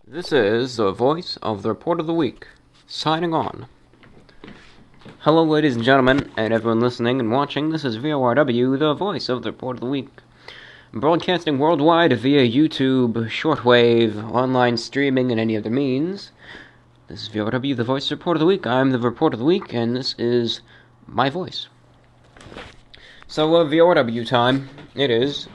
This is the voice of the report of the week, signing on. Hello, ladies and gentlemen, and everyone listening and watching. This is VORW, the voice of the report of the week. Broadcasting worldwide via YouTube, Shortwave, online streaming, and any other means. This is VORW, the voice of the report of the week. I'm the report of the week, and this is my voice. So, VORW time. It is.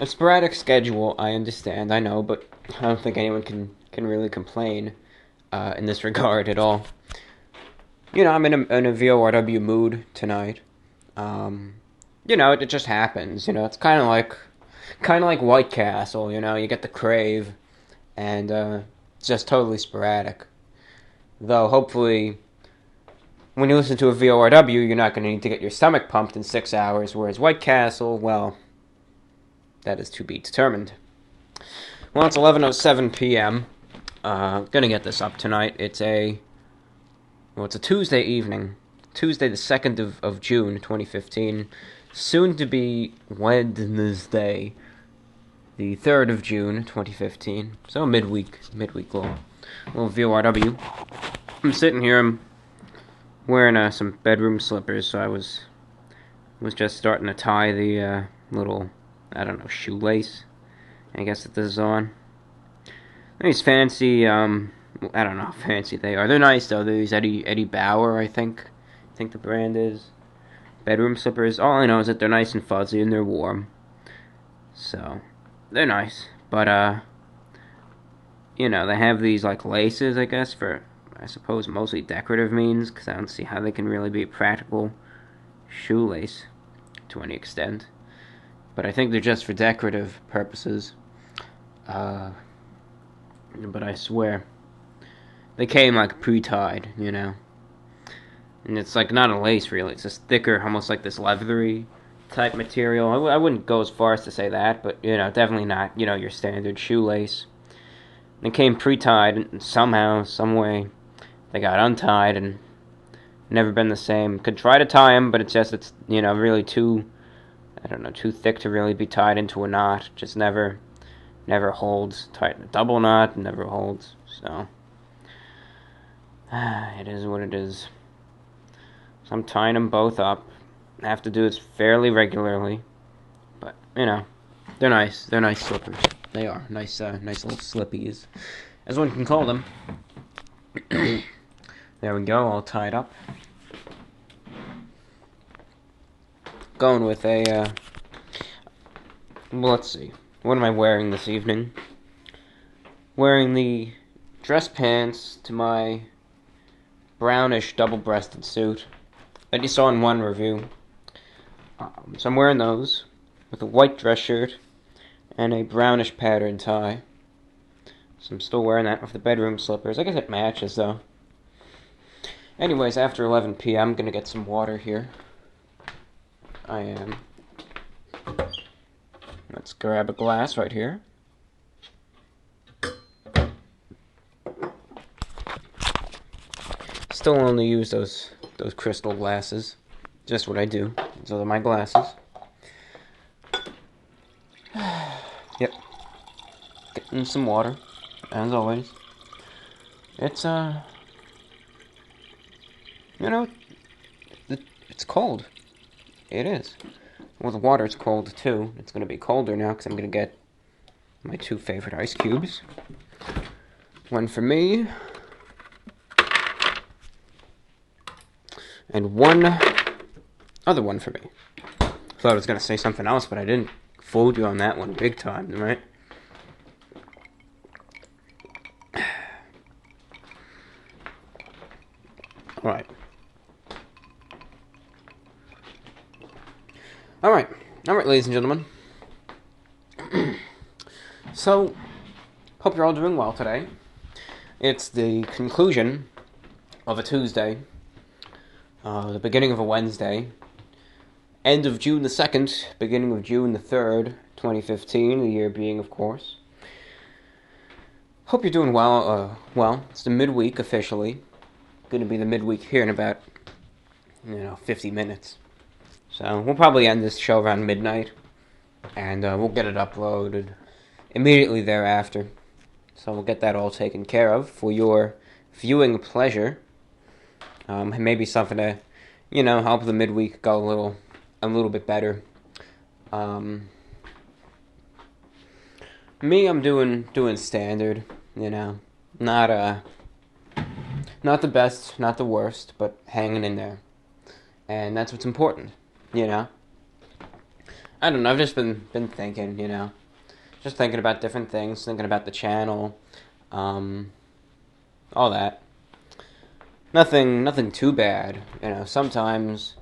A sporadic schedule, I understand, I know, but I don't think anyone can really complain in this regard at all. You know, I'm in a VORW mood tonight. You know, it just happens. You know, it's kind of like White Castle. You know, you get the crave, and it's just totally sporadic. Though hopefully, when you listen to a VORW, you're not going to need to get your stomach pumped in 6 hours. Whereas White Castle, well, that is to be determined. Well, it's 11:07 p.m. Gonna get this up tonight. It's a Tuesday evening. Tuesday the 2nd of June, 2015. Soon to be Wednesday, the 3rd of June, 2015. So midweek little VORW. I'm sitting here, I'm wearing some bedroom slippers, so I was just starting to tie the little, I don't know, shoelace, I guess that this is on. These fancy, I don't know how fancy they are. They're nice though. They're these Eddie Bauer, I think the brand is. Bedroom slippers. All I know is that they're nice and fuzzy and they're warm. So, they're nice. But, you know, they have these, like, laces, I guess, for, I suppose, mostly decorative means, because I don't see how they can really be a practical shoelace to any extent. But I think they're just for decorative purposes. But I swear, they came like pre-tied, you know. And it's like not a lace really, it's just thicker, almost like this leathery type material. I wouldn't go as far as to say that, but you know, definitely not, you know, your standard shoelace. And it came pre-tied, and somehow, some way, they got untied and never been the same. Could try to tie them, but it's you know, really too, I don't know, too thick to really be tied into a knot. Just never holds tight in a double knot, never holds. So, it is what it is. So I'm tying them both up. I have to do this fairly regularly, but you know, they're nice. They're nice slippers. They are nice little slippies, as one can call them. There we go, all tied up. Going with a, well, let's see. What am I wearing this evening? Wearing the dress pants to my brownish double-breasted suit that you saw in one review. So I'm wearing those with a white dress shirt and a brownish pattern tie. So I'm still wearing that with the bedroom slippers. I guess it matches though. Anyways, after 11 p.m. I'm gonna get some water here. I am. Let's grab a glass right here. Still only use those crystal glasses. Just what I do. Those are my glasses. Yep. Getting some water, as always. It's you know, it's cold. It is. Well, the water's cold too. It's gonna be colder now because I'm gonna get my two favorite ice cubes. One for me, and one other one for me. Thought I was gonna say something else, but I didn't. Fooled you on that one big time, right? Alright. Alright, ladies and gentlemen. So, hope you're all doing well today. It's the conclusion of a Tuesday, the beginning of a Wednesday, end of June the 2nd, beginning of June the 3rd, 2015, the year being, of course. Hope you're doing well. Well, it's the midweek officially. Going to be the midweek here in about, 50 minutes. So we'll probably end this show around midnight, and we'll get it uploaded immediately thereafter. So we'll get that all taken care of for your viewing pleasure. Maybe something to, help the midweek go a little bit better. Me, I'm doing standard, not the best, not the worst, but hanging in there, and that's what's important, I don't know. I've just been thinking, just thinking about different things, thinking about the channel, all that. Nothing too bad, Sometimes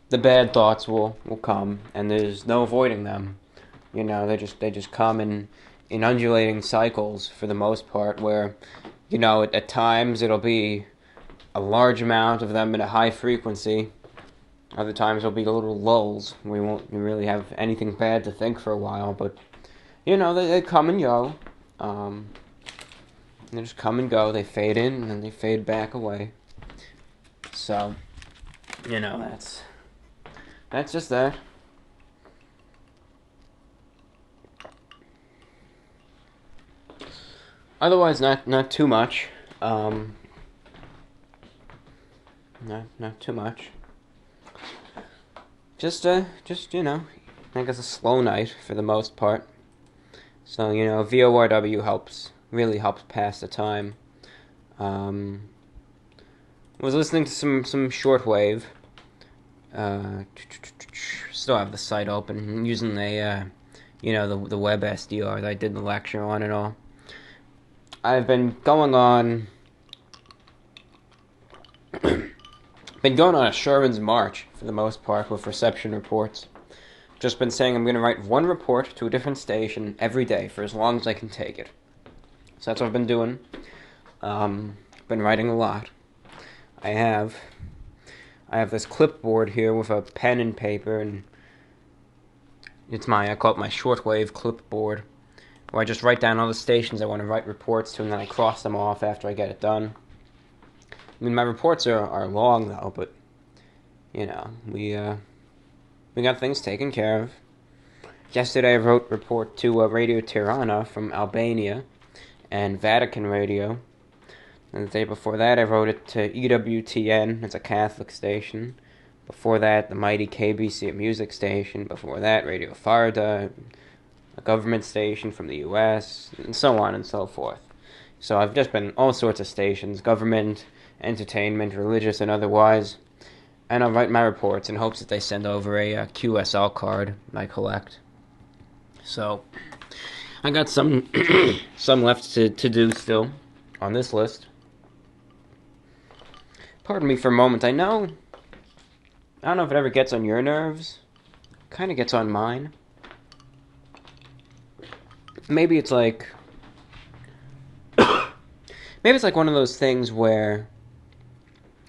the bad thoughts will come, and there's no avoiding them. They just come in undulating cycles for the most part, where, at times it'll be a large amount of them at a high frequency. Other times there'll be little lulls. We won't really have anything bad to think for a while, but, they come and go. They just come and go. They fade in, and then they fade back away. So, that's just that. Otherwise, not too much. Not too much. Just I think it's a slow night for the most part. So, VORW really helps pass the time. Was listening to some Shortwave. Still have the site open. I'm using the web SDR that I did the lecture on and all. I've been going on a Sherman's march for the most part with reception reports. Just been saying I'm going to write one report to a different station every day for as long as I can take it. So that's what I've been doing. Been writing a lot. I have this clipboard here with a pen and paper, and I call it my Shortwave clipboard, where I just write down all the stations I want to write reports to, and then I cross them off after I get it done. I mean, my reports are long, though, but, we got things taken care of. Yesterday I wrote report to Radio Tirana from Albania and Vatican Radio. And the day before that I wrote it to EWTN, it's a Catholic station. Before that, the mighty KBC music station. Before that, Radio Farda, a government station from the U.S., and so on and so forth. So I've just been all sorts of stations, government, entertainment, religious and otherwise, and I'll write my reports in hopes that they send over a QSL card I collect. So I got some left to do still on this list. Pardon me for a moment. I don't know if it ever gets on your nerves. Kind of gets on mine. Maybe it's like one of those things where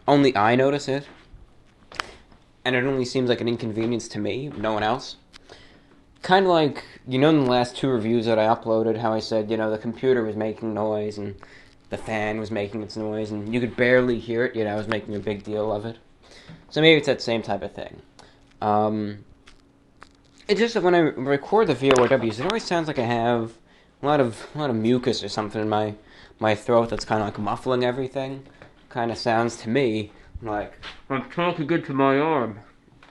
only I notice it, and it only seems like an inconvenience to me, no one else. Kind of like, in the last 2 reviews that I uploaded, how I said, the computer was making noise, and the fan was making its noise, and you could barely hear it, I was making a big deal of it. So maybe it's that same type of thing. It's just that when I record the VORWs, it always sounds like I have a lot of mucus or something in my throat that's kind of like muffling everything. Kind of sounds to me like I'm talking good to my arm,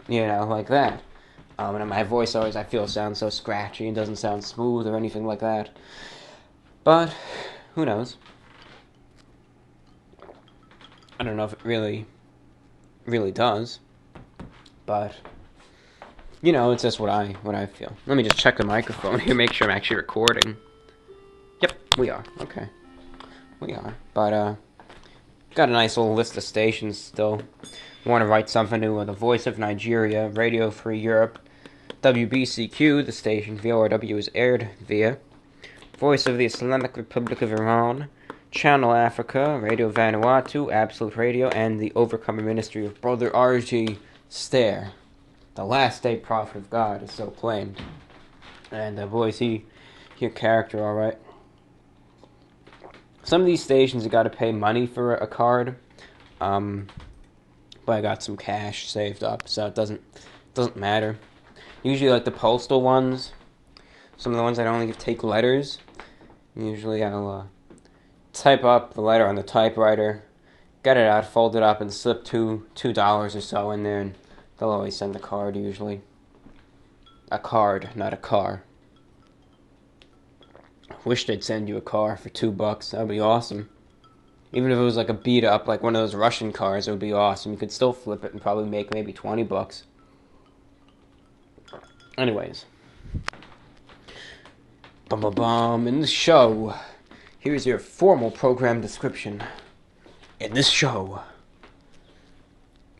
like that. And my voice always, I feel, sounds so scratchy and doesn't sound smooth or anything like that. But who knows? I don't know if it really does. But it's just what I feel. Let me just check the microphone here, make sure I'm actually recording. Yep, we are. Okay, we are. But got a nice little list of stations still. Want to write something to the Voice of Nigeria, Radio Free Europe, WBCQ, the station VORW is aired via, Voice of the Islamic Republic of Iran, Channel Africa, Radio Vanuatu, Absolute Radio, and the Overcomer Ministry of Brother RG Stare. The last day prophet of God is so claimed. And boys, he a character, alright. Some of these stations you gotta pay money for a card. But I got some cash saved up, so it doesn't matter. Usually like the postal ones, some of the ones that only take letters, Usually I'll type up the letter on the typewriter, get it out, fold it up, and slip $2 or so in there, and they'll always send a card usually. A card, not a car. Wish they'd send you a car for $2. That would be awesome. Even if it was like a beat up, like one of those Russian cars, it would be awesome. You could still flip it and probably make maybe $20. Anyways. In the show, here's your formal program description. In this show,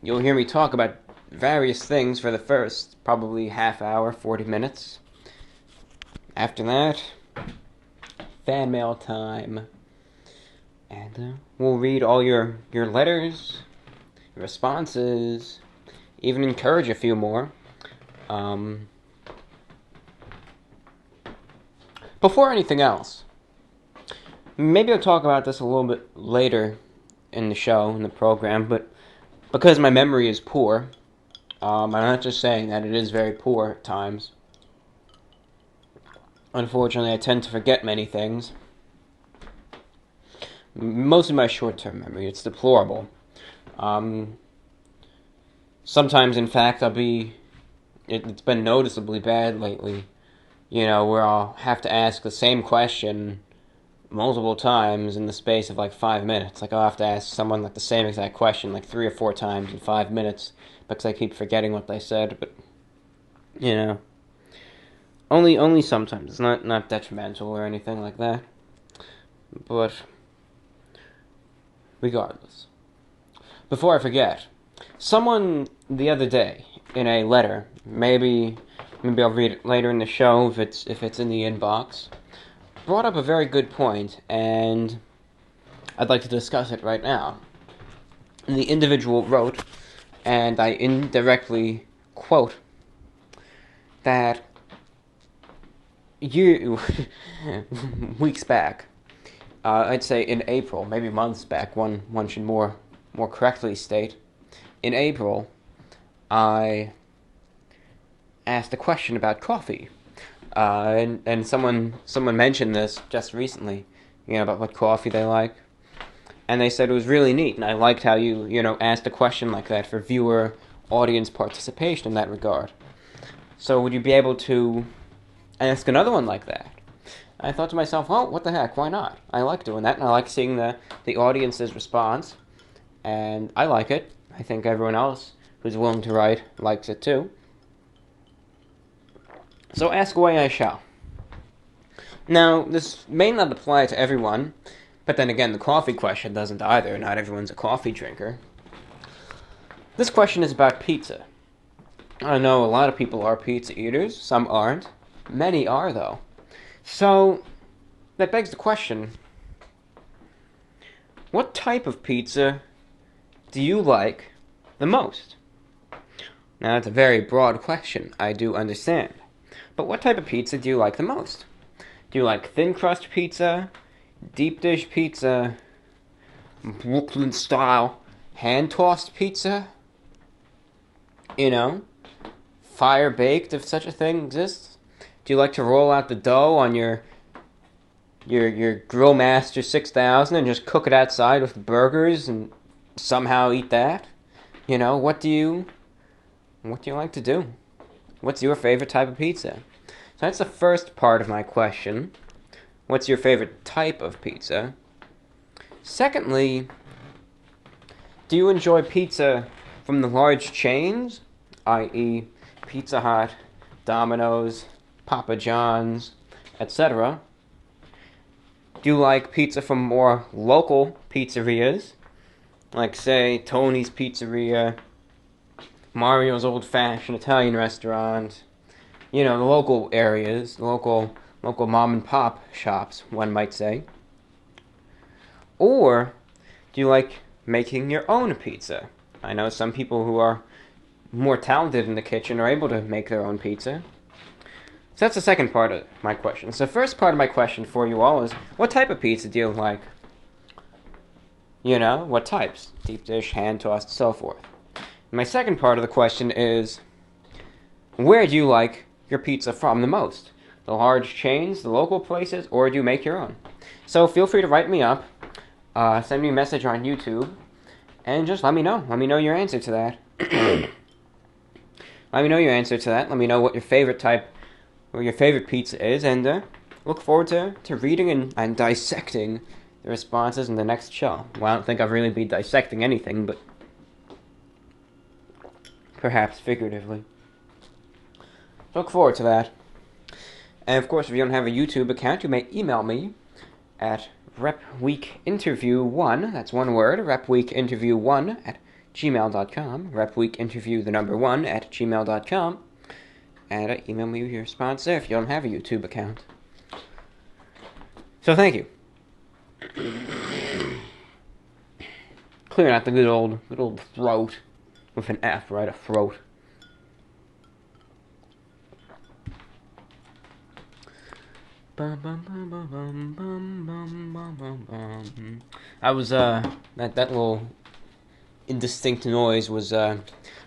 you'll hear me talk about various things for the first probably half hour, 40 minutes. After that, fan mail time. And we'll read all your letters, your responses, even encourage a few more. Before anything else, maybe I'll talk about this a little bit later in the show, in the program, but because my memory is poor, I'm not just saying that, it is very poor at times. Unfortunately, I tend to forget many things. Mostly my short-term memory, it's deplorable. Sometimes, in fact, it's been noticeably bad lately. Where I'll have to ask the same question multiple times in the space of like 5 minutes. Like I'll have to ask someone like the same exact question like 3 or 4 times in 5 minutes because I keep forgetting what they said. But only sometimes. It's not detrimental or anything like that. But regardless, before I forget, someone the other day in a letter, maybe I'll read it later in the show if it's in the inbox, brought up a very good point, and I'd like to discuss it right now. The individual wrote, and I indirectly quote, that you, weeks back, I'd say in April, maybe months back, one should more correctly state, in April, I asked a question about coffee, and someone mentioned this just recently, about what coffee they like, and they said it was really neat, and I liked how you asked a question like that for viewer audience participation in that regard. So would you be able to ask another one like that? I thought to myself, well, what the heck, why not? I like doing that, and I like seeing the audience's response, and I like it. I think everyone else who's willing to write likes it too. So ask away I shall. Now, this may not apply to everyone, but then again, the coffee question doesn't either. Not everyone's a coffee drinker. This question is about pizza. I know a lot of people are pizza eaters, some aren't. Many are, though. So, that begs the question, what type of pizza do you like the most? Now, that's a very broad question, I do understand. But what type of pizza do you like the most? Do you like thin crust pizza, deep dish pizza, Brooklyn style hand tossed pizza? Fire baked if such a thing exists? Do you like to roll out the dough on your Grill Master 6000 and just cook it outside with burgers and somehow eat that? What do you like to do? What's your favorite type of pizza? So that's the first part of my question. What's your favorite type of pizza? Secondly, do you enjoy pizza from the large chains, i.e. Pizza Hut, Domino's, Papa John's, etc.? Do you like pizza from more local pizzerias, like, say, Tony's Pizzeria, Mario's Old Fashioned Italian Restaurant, the local areas, the local mom and pop shops, one might say? Or do you like making your own pizza? I know some people who are more talented in the kitchen are able to make their own pizza. So that's the second part of my question. So the first part of my question for you all is, what type of pizza do you like? What types? Deep dish, hand-tossed, so forth. My second part of the question is, where do you like your pizza from the most? The large chains, the local places, or do you make your own? So feel free to write me up, send me a message on YouTube, and just let me know. Let me know your answer to that. Let me know your answer to that. Let me know what your favorite type, or your favorite pizza is, and look forward to reading and dissecting the responses in the next show. Well, I don't think I'll really be dissecting anything, but perhaps figuratively. Look forward to that. And of course, if you don't have a YouTube account, you may email me at repweekinterview1, that's one word, repweekinterview1 at gmail.com, repweekinterview the number 1 at gmail.com, and email me your response there if you don't have a YouTube account. So thank you. Clearing out the good old throat with an F, right? A throat. I was that little indistinct noise was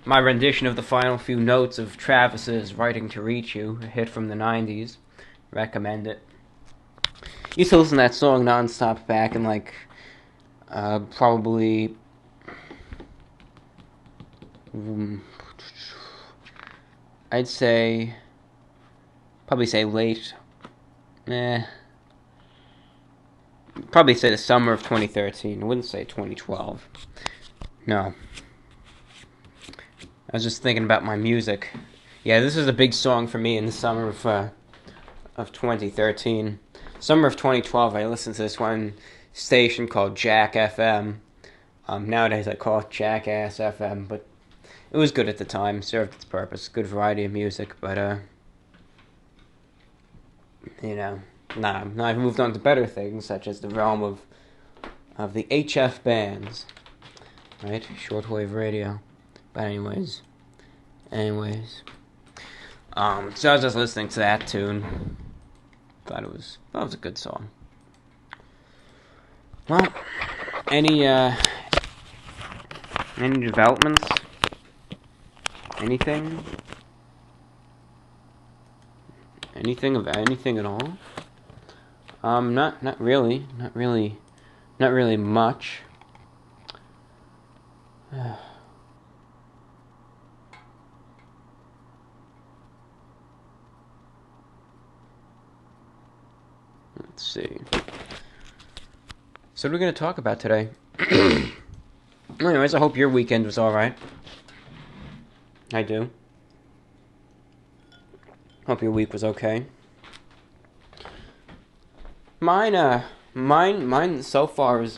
my rendition of the final few notes of Travis's "Writing to Reach You," a hit from the '90s. Recommend it. Used to listen to that song nonstop back in probably I'd say late. Probably say the summer of 2013. I wouldn't say 2012. No. I was just thinking about my music. Yeah, this is a big song for me in the summer of 2013. Summer of 2012, I listened to this one station called Jack FM. Nowadays I call it Jackass FM, but it was good at the time, served its purpose. Good variety of music, but I've moved on to better things, such as the realm of the HF bands, right? Shortwave radio. But anyways, so I was just listening to that tune. Thought it was a good song. Well, any developments? Anything? Anything at all? Not really much. Let's see. So what are we going to talk about today? Anyways, I hope your weekend was alright. I do. Hope your week was okay. Mine so far is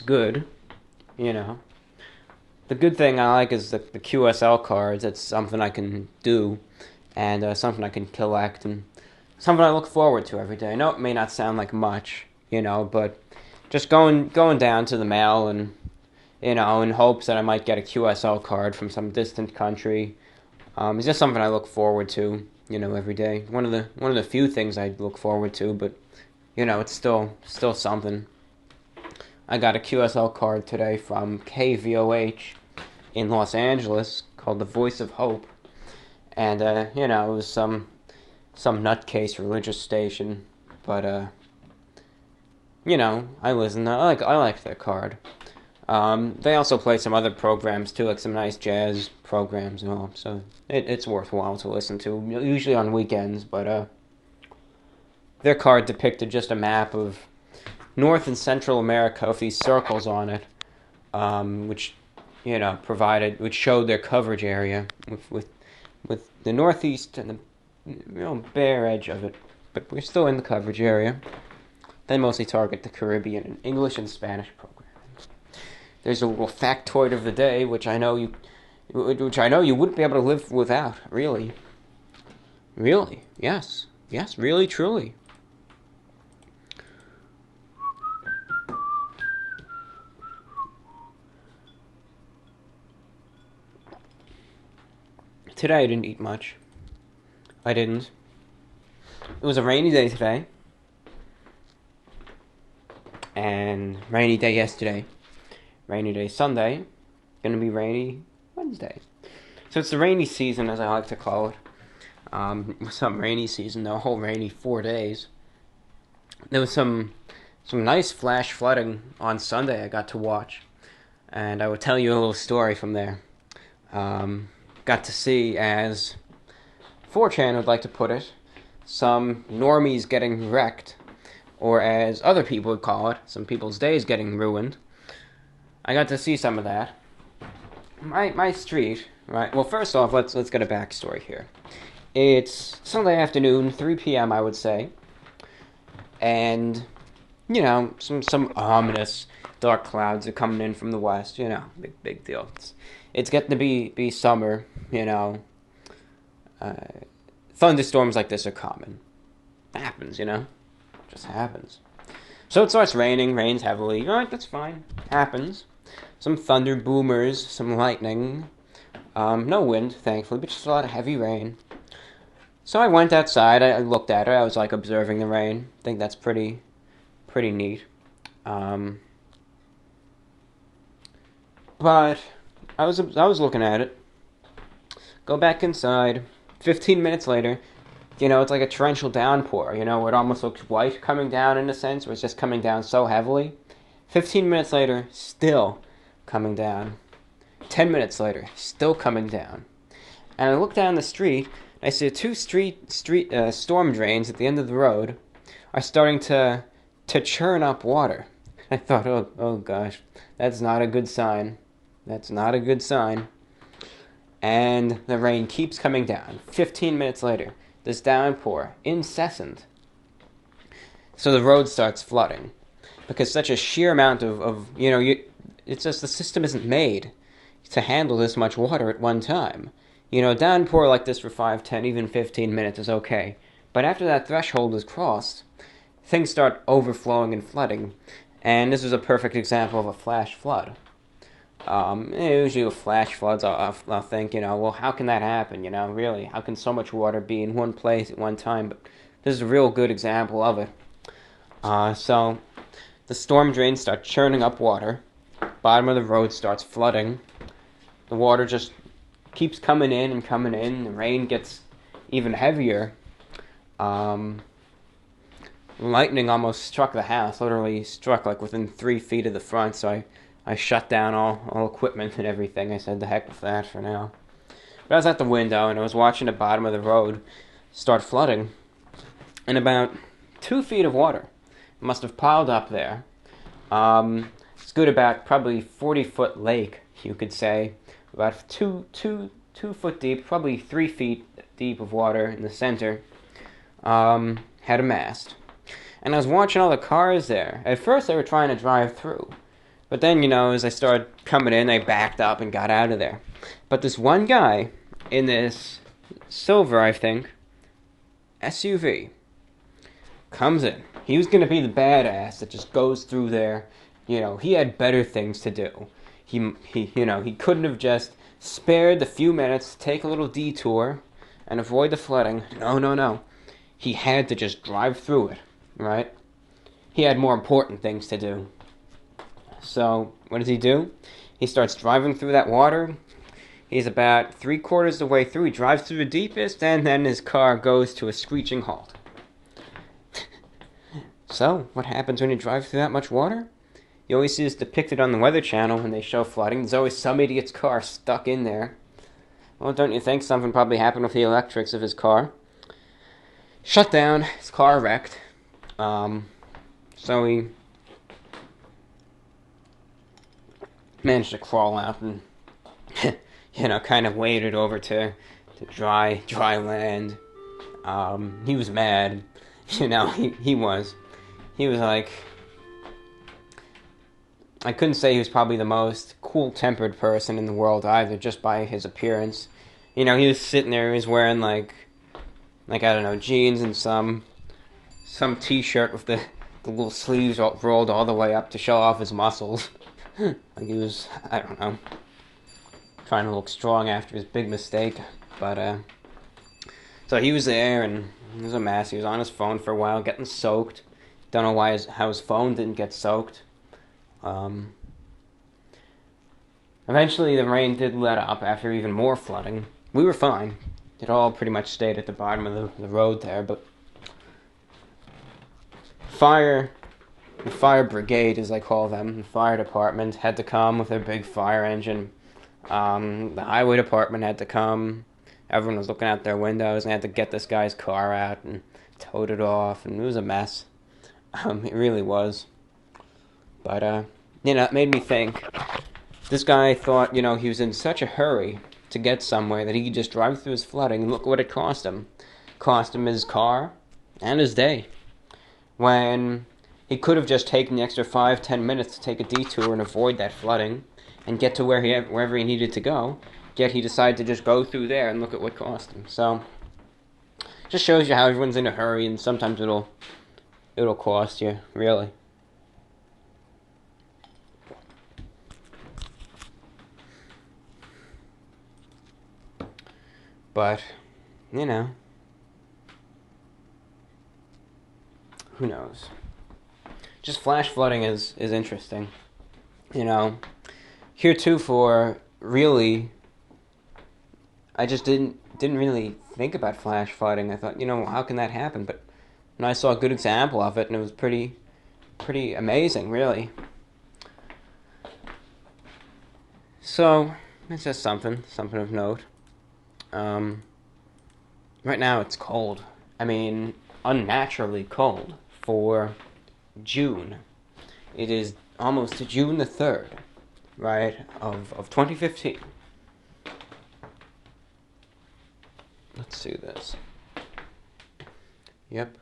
good. You know, the good thing I like is the QSL cards. It's something I can do, and something I can collect, and something I look forward to every day. I know it may not sound like much, but just going down to the mail and in hopes that I might get a QSL card from some distant country. It's just something I look forward to, every day. One of the few things I look forward to, but it's still something. I got a QSL card today from KVOH in Los Angeles called The Voice of Hope, and it was some nutcase religious station, but I listened. I liked their card. They also play some other programs too, like some nice jazz programs and all. So it's worthwhile to listen to, usually on weekends. But their card depicted just a map of North and Central America with these circles on it, which which showed their coverage area with the Northeast and the bare edge of it. But we're still in the coverage area. They mostly target the Caribbean and English and Spanish programs. There's a little factoid of the day, which I know you wouldn't be able to live without. Really, yes, really, truly. Today I didn't eat much. I didn't. It was a rainy day today, and rainy day yesterday. Rainy day Sunday, gonna be rainy Wednesday. So it's the rainy season, as I like to call it. Some rainy season, the whole rainy 4 days. There was some nice flash flooding on Sunday I got to watch, and I will tell you a little story from there. Got to see, as 4chan would like to put it, some normies getting wrecked, or as other people would call it, some people's days getting ruined. I got to see some of that. My street, right? Well, first off, let's get a backstory here. It's Sunday afternoon, 3 p.m. I would say, and some ominous dark clouds are coming in from the west. Big deal. It's getting to be summer. Thunderstorms like this are common. Happens, just happens. So it starts raining, rains heavily. Alright, that's fine. Happens. Some thunder boomers, some lightning. No wind, thankfully, but just a lot of heavy rain. So I went outside, I looked at it, I was like observing the rain. I think that's pretty neat. But I was looking at it. Go back inside. 15 minutes later, it's like a torrential downpour, where it almost looks white coming down in a sense, where it's just coming down so heavily. 15 minutes later, still coming down. 10 minutes later, still coming down. And I look down the street, and I see two storm drains at the end of the road are starting to churn up water. I thought, oh gosh, that's not a good sign. That's not a good sign. And the rain keeps coming down. 15 minutes later, this downpour, incessant. So the road starts flooding. Because such a sheer amount of it's just the system isn't made to handle this much water at one time. Downpour like this for 5, 10, even 15 minutes is okay. But after that threshold is crossed, things start overflowing and flooding. And this is a perfect example of a flash flood. Usually with flash floods, I'll think, well, how can that happen, really? How can so much water be in one place at one time? But this is a real good example of it. So the storm drains start churning up water. Bottom of the road starts flooding. The water just keeps coming in and coming in. The rain gets even heavier. Lightning almost struck the house, literally struck like within 3 feet of the front, so I shut down all equipment and everything. I said, the heck with that for now. But I was at the window, and I was watching the bottom of the road start flooding. And about 2 feet of water must have piled up there. It's good about probably 40-foot lake, you could say. About two foot deep, probably 3 feet deep of water in the center. Had a mast. And I was watching all the cars there. At first, they were trying to drive through. But then, as I started coming in, they backed up and got out of there. But this one guy in this silver, I think, SUV comes in. He was going to be the badass that just goes through there. He had better things to do. He couldn't have just spared the few minutes to take a little detour and avoid the flooding. No. He had to just drive through it, right? He had more important things to do. So, what does he do? He starts driving through that water. He's about 3/4 of the way through. He drives through the deepest, and then his car goes to a screeching halt. So, what happens when you drive through that much water? You always see this depicted on the Weather Channel when they show flooding. There's always some idiot's car stuck in there. Well, don't you think something probably happened with the electrics of his car? Shut down, his car wrecked. So he managed to crawl out and, kind of waded over to dry land. He was mad. He was. He was like, I couldn't say he was probably the most cool-tempered person in the world either, just by his appearance. He was sitting there, he was wearing like I don't know, jeans and some t-shirt with the little sleeves rolled all the way up to show off his muscles. Like he was, I don't know, trying to look strong after his big mistake. But, so he was there, and it was a mess. He was on his phone for a while, getting soaked. Don't know how his phone didn't get soaked. Eventually the rain did let up after even more flooding. We were fine. It all pretty much stayed at the bottom of the road there, but the fire brigade, as I call them, the fire department, had to come with their big fire engine. The highway department had to come. Everyone was looking out their windows and had to get this guy's car out and towed it off, and it was a mess. It really was. But, it made me think. This guy thought, he was in such a hurry to get somewhere that he could just drive through his flooding, and look what it cost him. It cost him his car and his day. When he could have just taken the extra 5-10 minutes to take a detour and avoid that flooding and get to wherever he needed to go, yet he decided to just go through there, and look at what cost him. So, just shows you how everyone's in a hurry, and sometimes it'll cost you, really. But, who knows? Just flash flooding is interesting. Heretofore, really, I just didn't really think about flash flooding. I thought, how can that happen? But I saw a good example of it, and it was pretty amazing, really. So, it's just something of note. Right now it's cold. I mean, unnaturally cold for June. It is almost June the 3rd, right, of 2015. Let's do this. Yep.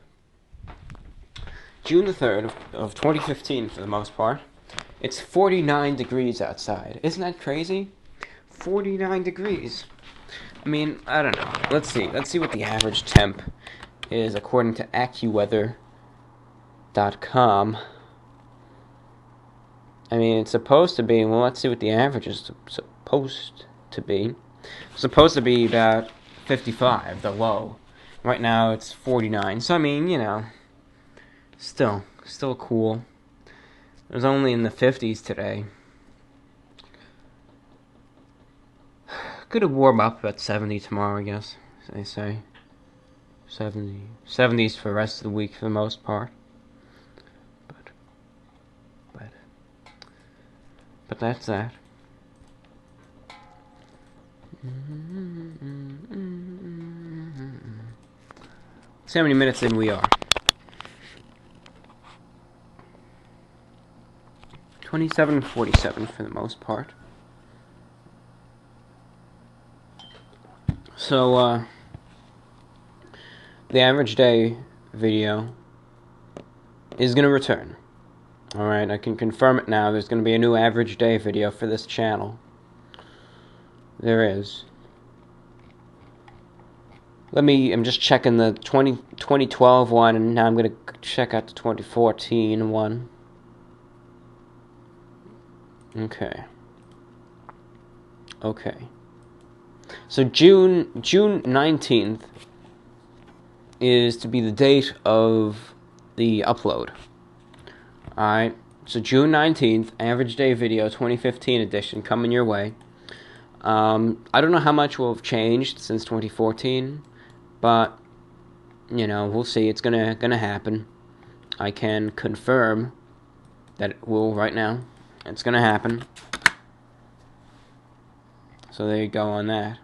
June the 3rd of 2015 for the most part. It's 49 degrees outside. Isn't that crazy? 49 degrees. I mean, I don't know. Let's see what the average temp is according to AccuWeather.com. I mean, it's supposed to be, well, let's see what the average is supposed to be. It's supposed to be about 55, the low. Right now it's 49. So, I mean, still cool. It was only in the 50s today. Could warm up about 70 tomorrow, I guess, as they say. 70s for the rest of the week for the most part. But that's that. See how many minutes in we are. 27:47 for the most part. So, the average day video is going to return. Alright, I can confirm it now. There's going to be a new average day video for this channel. There is. I'm just checking the 2012 one, and now I'm going to check out the 2014 one. Okay. So June 19th is to be the date of the upload. Alright, so June 19th, average day video, 2015 edition, coming your way. I don't know how much will have changed since 2014, but, we'll see. It's gonna happen. I can confirm that it will right now. It's gonna happen. So there you go on that.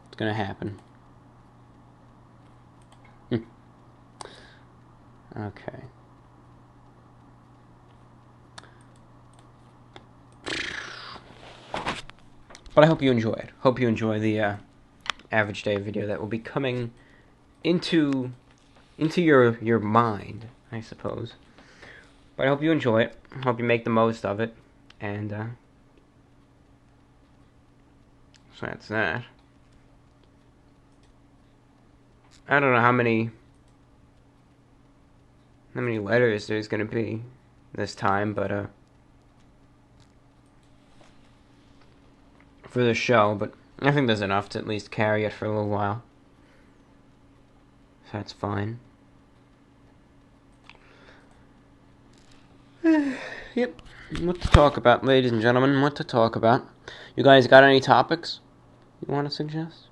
It's gonna happen. Okay. But I hope you enjoy it. Hope you enjoy the average day video that will be coming into your mind, I suppose. But I hope you enjoy it. I hope you make the most of it. And so that's that. I don't know how many letters there's gonna be this time, but for the show, but I think there's enough to at least carry it for a little while. So that's fine. Yep. What to talk about, ladies and gentlemen? What to talk about? You guys got any topics you want to suggest?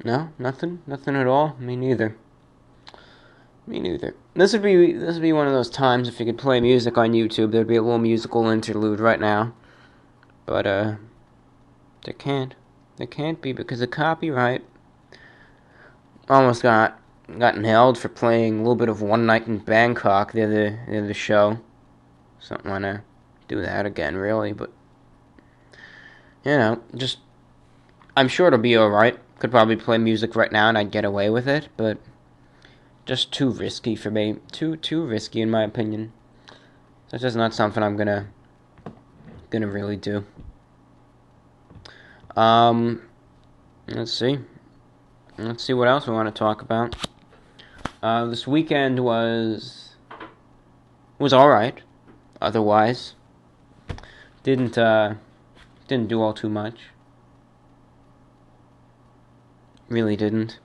No, nothing at all. Me neither. This would be one of those times if you could play music on YouTube, there'd be a little musical interlude right now. But there can't. There can't be because of copyright. Almost got nailed for playing a little bit of One Night in Bangkok the other show. So I don't wanna do that again, really, but just I'm sure it'll be alright. Could probably play music right now and I'd get away with it, but just too risky for me. Too risky in my opinion. That's just not something I'm gonna really do. Let's see what else we want to talk about. This weekend was alright. Otherwise, didn't do all too much. Really didn't.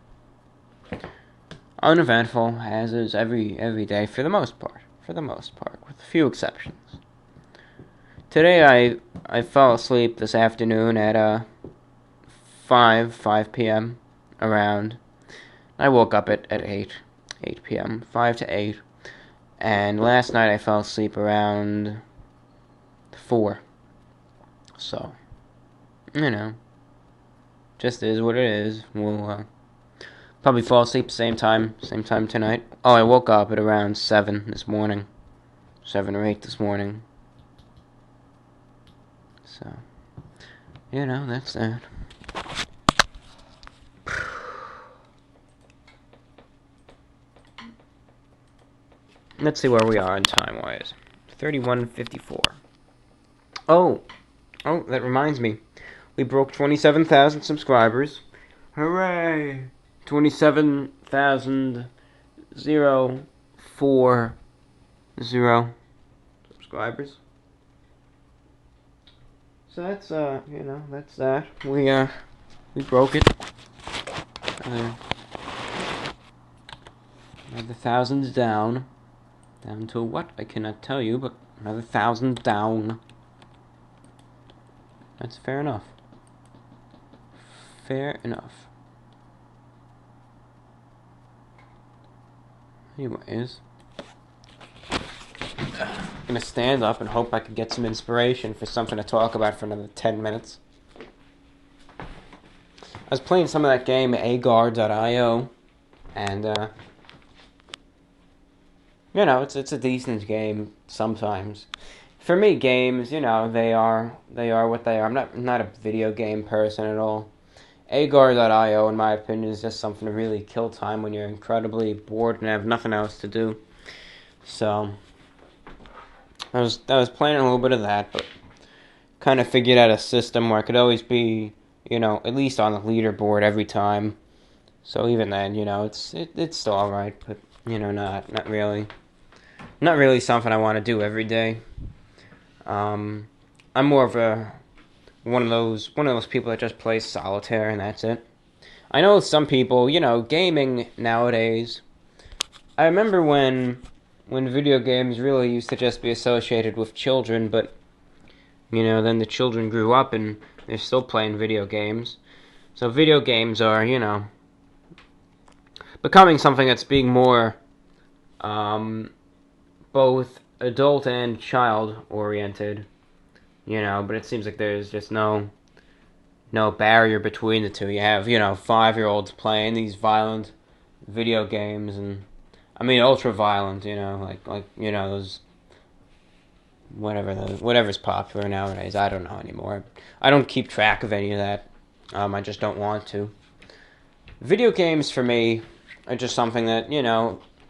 Uneventful, as is every day for the most part, with a few exceptions. Today I fell asleep this afternoon at 5 p.m. around. I woke up at 8 p.m., 5 to 8, and last night I fell asleep around 4. So, just is what it is. We'll probably fall asleep same time tonight. Oh, I woke up at around 7 this morning. 7 or 8 this morning. So, that's that. Let's see where we are in time-wise. 31:54. Oh, that reminds me. We broke 27,000 subscribers. Hooray! 27,040 subscribers. So that's that's that. We broke it. Another 1,000 down. Down to what? I cannot tell you, but another 1,000 down. That's fair enough. Fair enough. Anyways, I'm gonna stand up and hope I can get some inspiration for something to talk about for another 10 minutes. I was playing some of that game, agar.io, and it's a decent game sometimes. For me, games, they are what they are. I'm not a video game person at all. Agar.io, in my opinion, is just something to really kill time when you're incredibly bored and have nothing else to do. So, I was playing a little bit of that, but kind of figured out a system where I could always be, at least on the leaderboard every time. So even then, it's still alright, but not really. Not really something I want to do every day. I'm more of one of those people that just plays solitaire and that's it. I know some people, gaming nowadays. I remember when video games really used to just be associated with children, but then the children grew up and they're still playing video games. So video games are, becoming something that's being more both adult and child oriented, but it seems like there's just no barrier between the two. You have, 5-year-olds playing these violent video games, and I mean ultra violent, like those whatever's popular nowadays. I don't know anymore. I don't keep track of any of that. I just don't want to. Video games for me are just something that,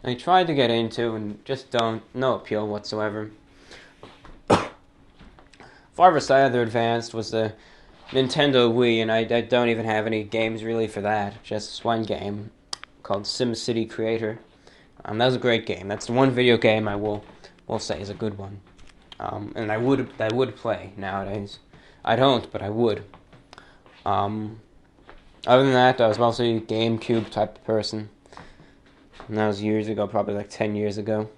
I tried to get into and just no appeal whatsoever. Farthest I ever advanced was the Nintendo Wii, and I don't even have any games really for that. Just one game called SimCity Creator. That was a great game. That's the one video game I will say is a good one. And I would play nowadays. I don't, but I would. Other than that, I was mostly a GameCube type of person. And that was years ago, probably like 10 years ago.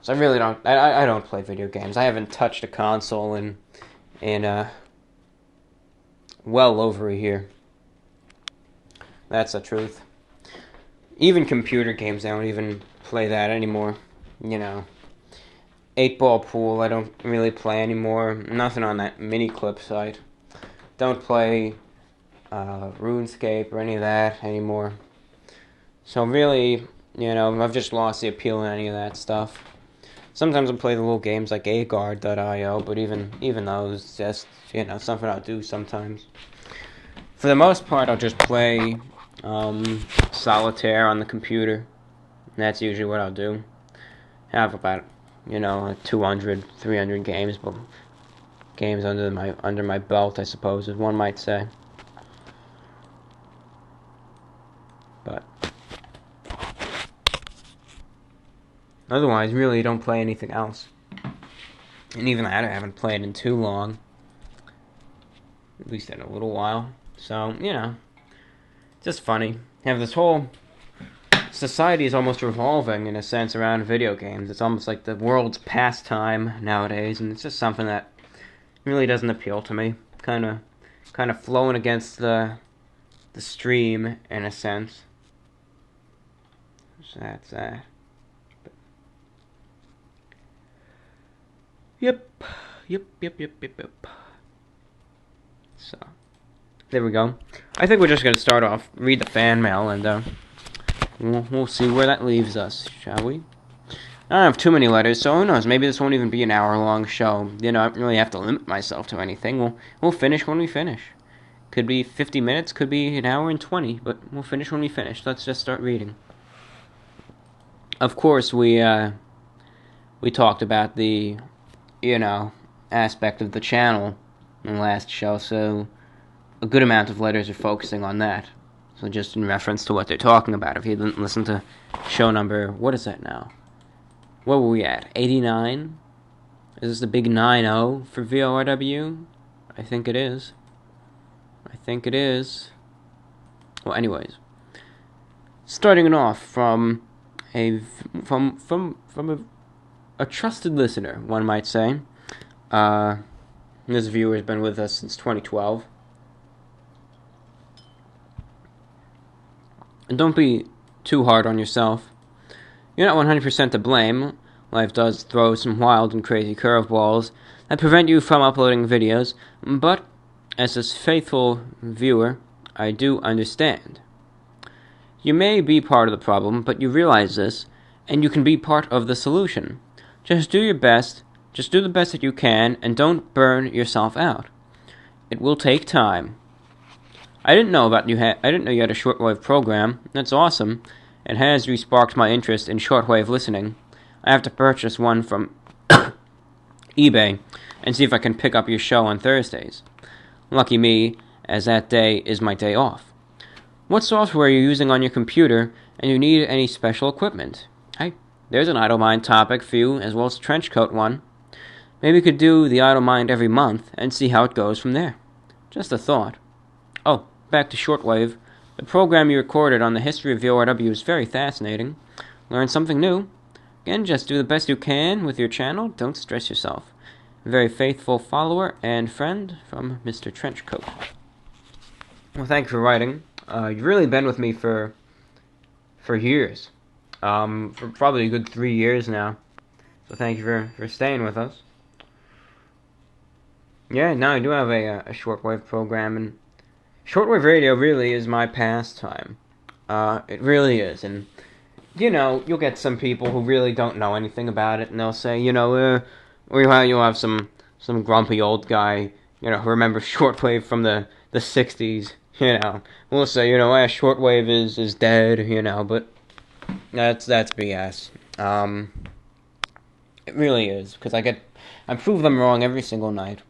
So I really don't. I don't play video games. I haven't touched a console in well over a year. That's the truth. Even computer games, I don't even play that anymore. 8-ball pool, I don't really play anymore. Nothing on that mini clip site. Don't play RuneScape or any of that anymore. So really, I've just lost the appeal in any of that stuff. Sometimes I play the little games like aguard.io, but even those, just, something I'll do sometimes. For the most part, I'll just play solitaire on the computer. That's usually what I'll do. Have about, 200, 300 games, but games under my belt, I suppose, as one might say. But otherwise, really don't play anything else. And even that I haven't played in too long. At least in a little while. So, just funny. Have this whole society is almost revolving, in a sense, around video games. It's almost like the world's pastime nowadays, and it's just something that really doesn't appeal to me. Kind of flowing against the stream, in a sense. So that's that. Yep. So, there we go. I think we're just going to start off, read the fan mail, and we'll see where that leaves us, shall we? I don't have too many letters, so who knows, maybe this won't even be an hour-long show. I don't really have to limit myself to anything. We'll finish when we finish. Could be 50 minutes, could be an hour and 20, but we'll finish when we finish. Let's just start reading. Of course, we talked about the, aspect of the channel in the last show, so a good amount of letters are focusing on that. So just in reference to what they're talking about. If you didn't listen to show number, what is that now? What were we at? 89? Is this the big 9-0 for VORW? I think it is. Well, anyways, starting it off from a trusted listener, one might say. This viewer has been with us since 2012. And don't be too hard on yourself. You're not 100% to blame. Life does throw some wild and crazy curveballs that prevent you from uploading videos, but as a faithful viewer, I do understand. You may be part of the problem, but you realize this, and you can be part of the solution. Just do your best, just do the best that you can, and don't burn yourself out. It will take time. I didn't know you had a shortwave program. That's awesome. It has re-sparked my interest in shortwave listening. I have to purchase one from eBay and see if I can pick up your show on Thursdays. Lucky me, as that day is my day off. What software are you using on your computer, and you need any special equipment? Hey, there's an Idle Mind topic for you, as well as a trench coat one. Maybe you could do the Idle Mind every month and see how it goes from there. Just a thought. Oh, back to Shortwave. The program you recorded on the history of VORW is very fascinating. Learn something new. Again, just do the best you can with your channel. Don't stress yourself. Very faithful follower and friend from Mr. Trenchcoat. Well, thank you for writing. You've really been with me for years. For probably a good 3 years now. So thank you for staying with us. Yeah, now I do have a shortwave program, and shortwave radio really is my pastime. It really is, and you'll get some people who really don't know anything about it, and they'll say, or you'll have some grumpy old guy, who remembers shortwave from the 60s, we'll say, shortwave is dead, but that's BS. It really is, because I prove them wrong every single night.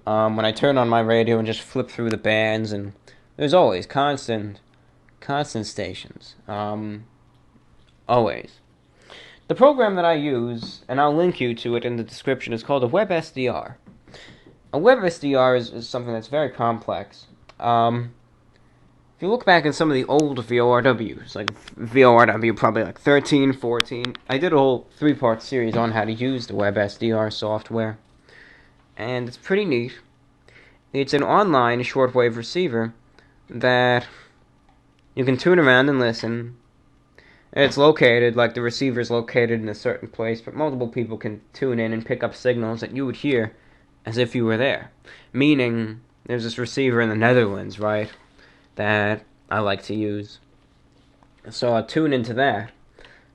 When I turn on my radio and just flip through the bands, and there's always constant stations. Always. The program that I use, and I'll link you to it in the description, is called a WebSDR. A WebSDR is something that's very complex. If you look back at some of the old VORWs, like VORW probably like 13, 14, I did a whole 3-part series on how to use the WebSDR software. And it's pretty neat. It's an online shortwave receiver that You can tune around and listen. And it's located, like the receiver's located in a certain place, but multiple people can tune in and pick up signals that you would hear as if you were there. Meaning, there's this receiver in the Netherlands, right, that I like to use. So I'll tune into that,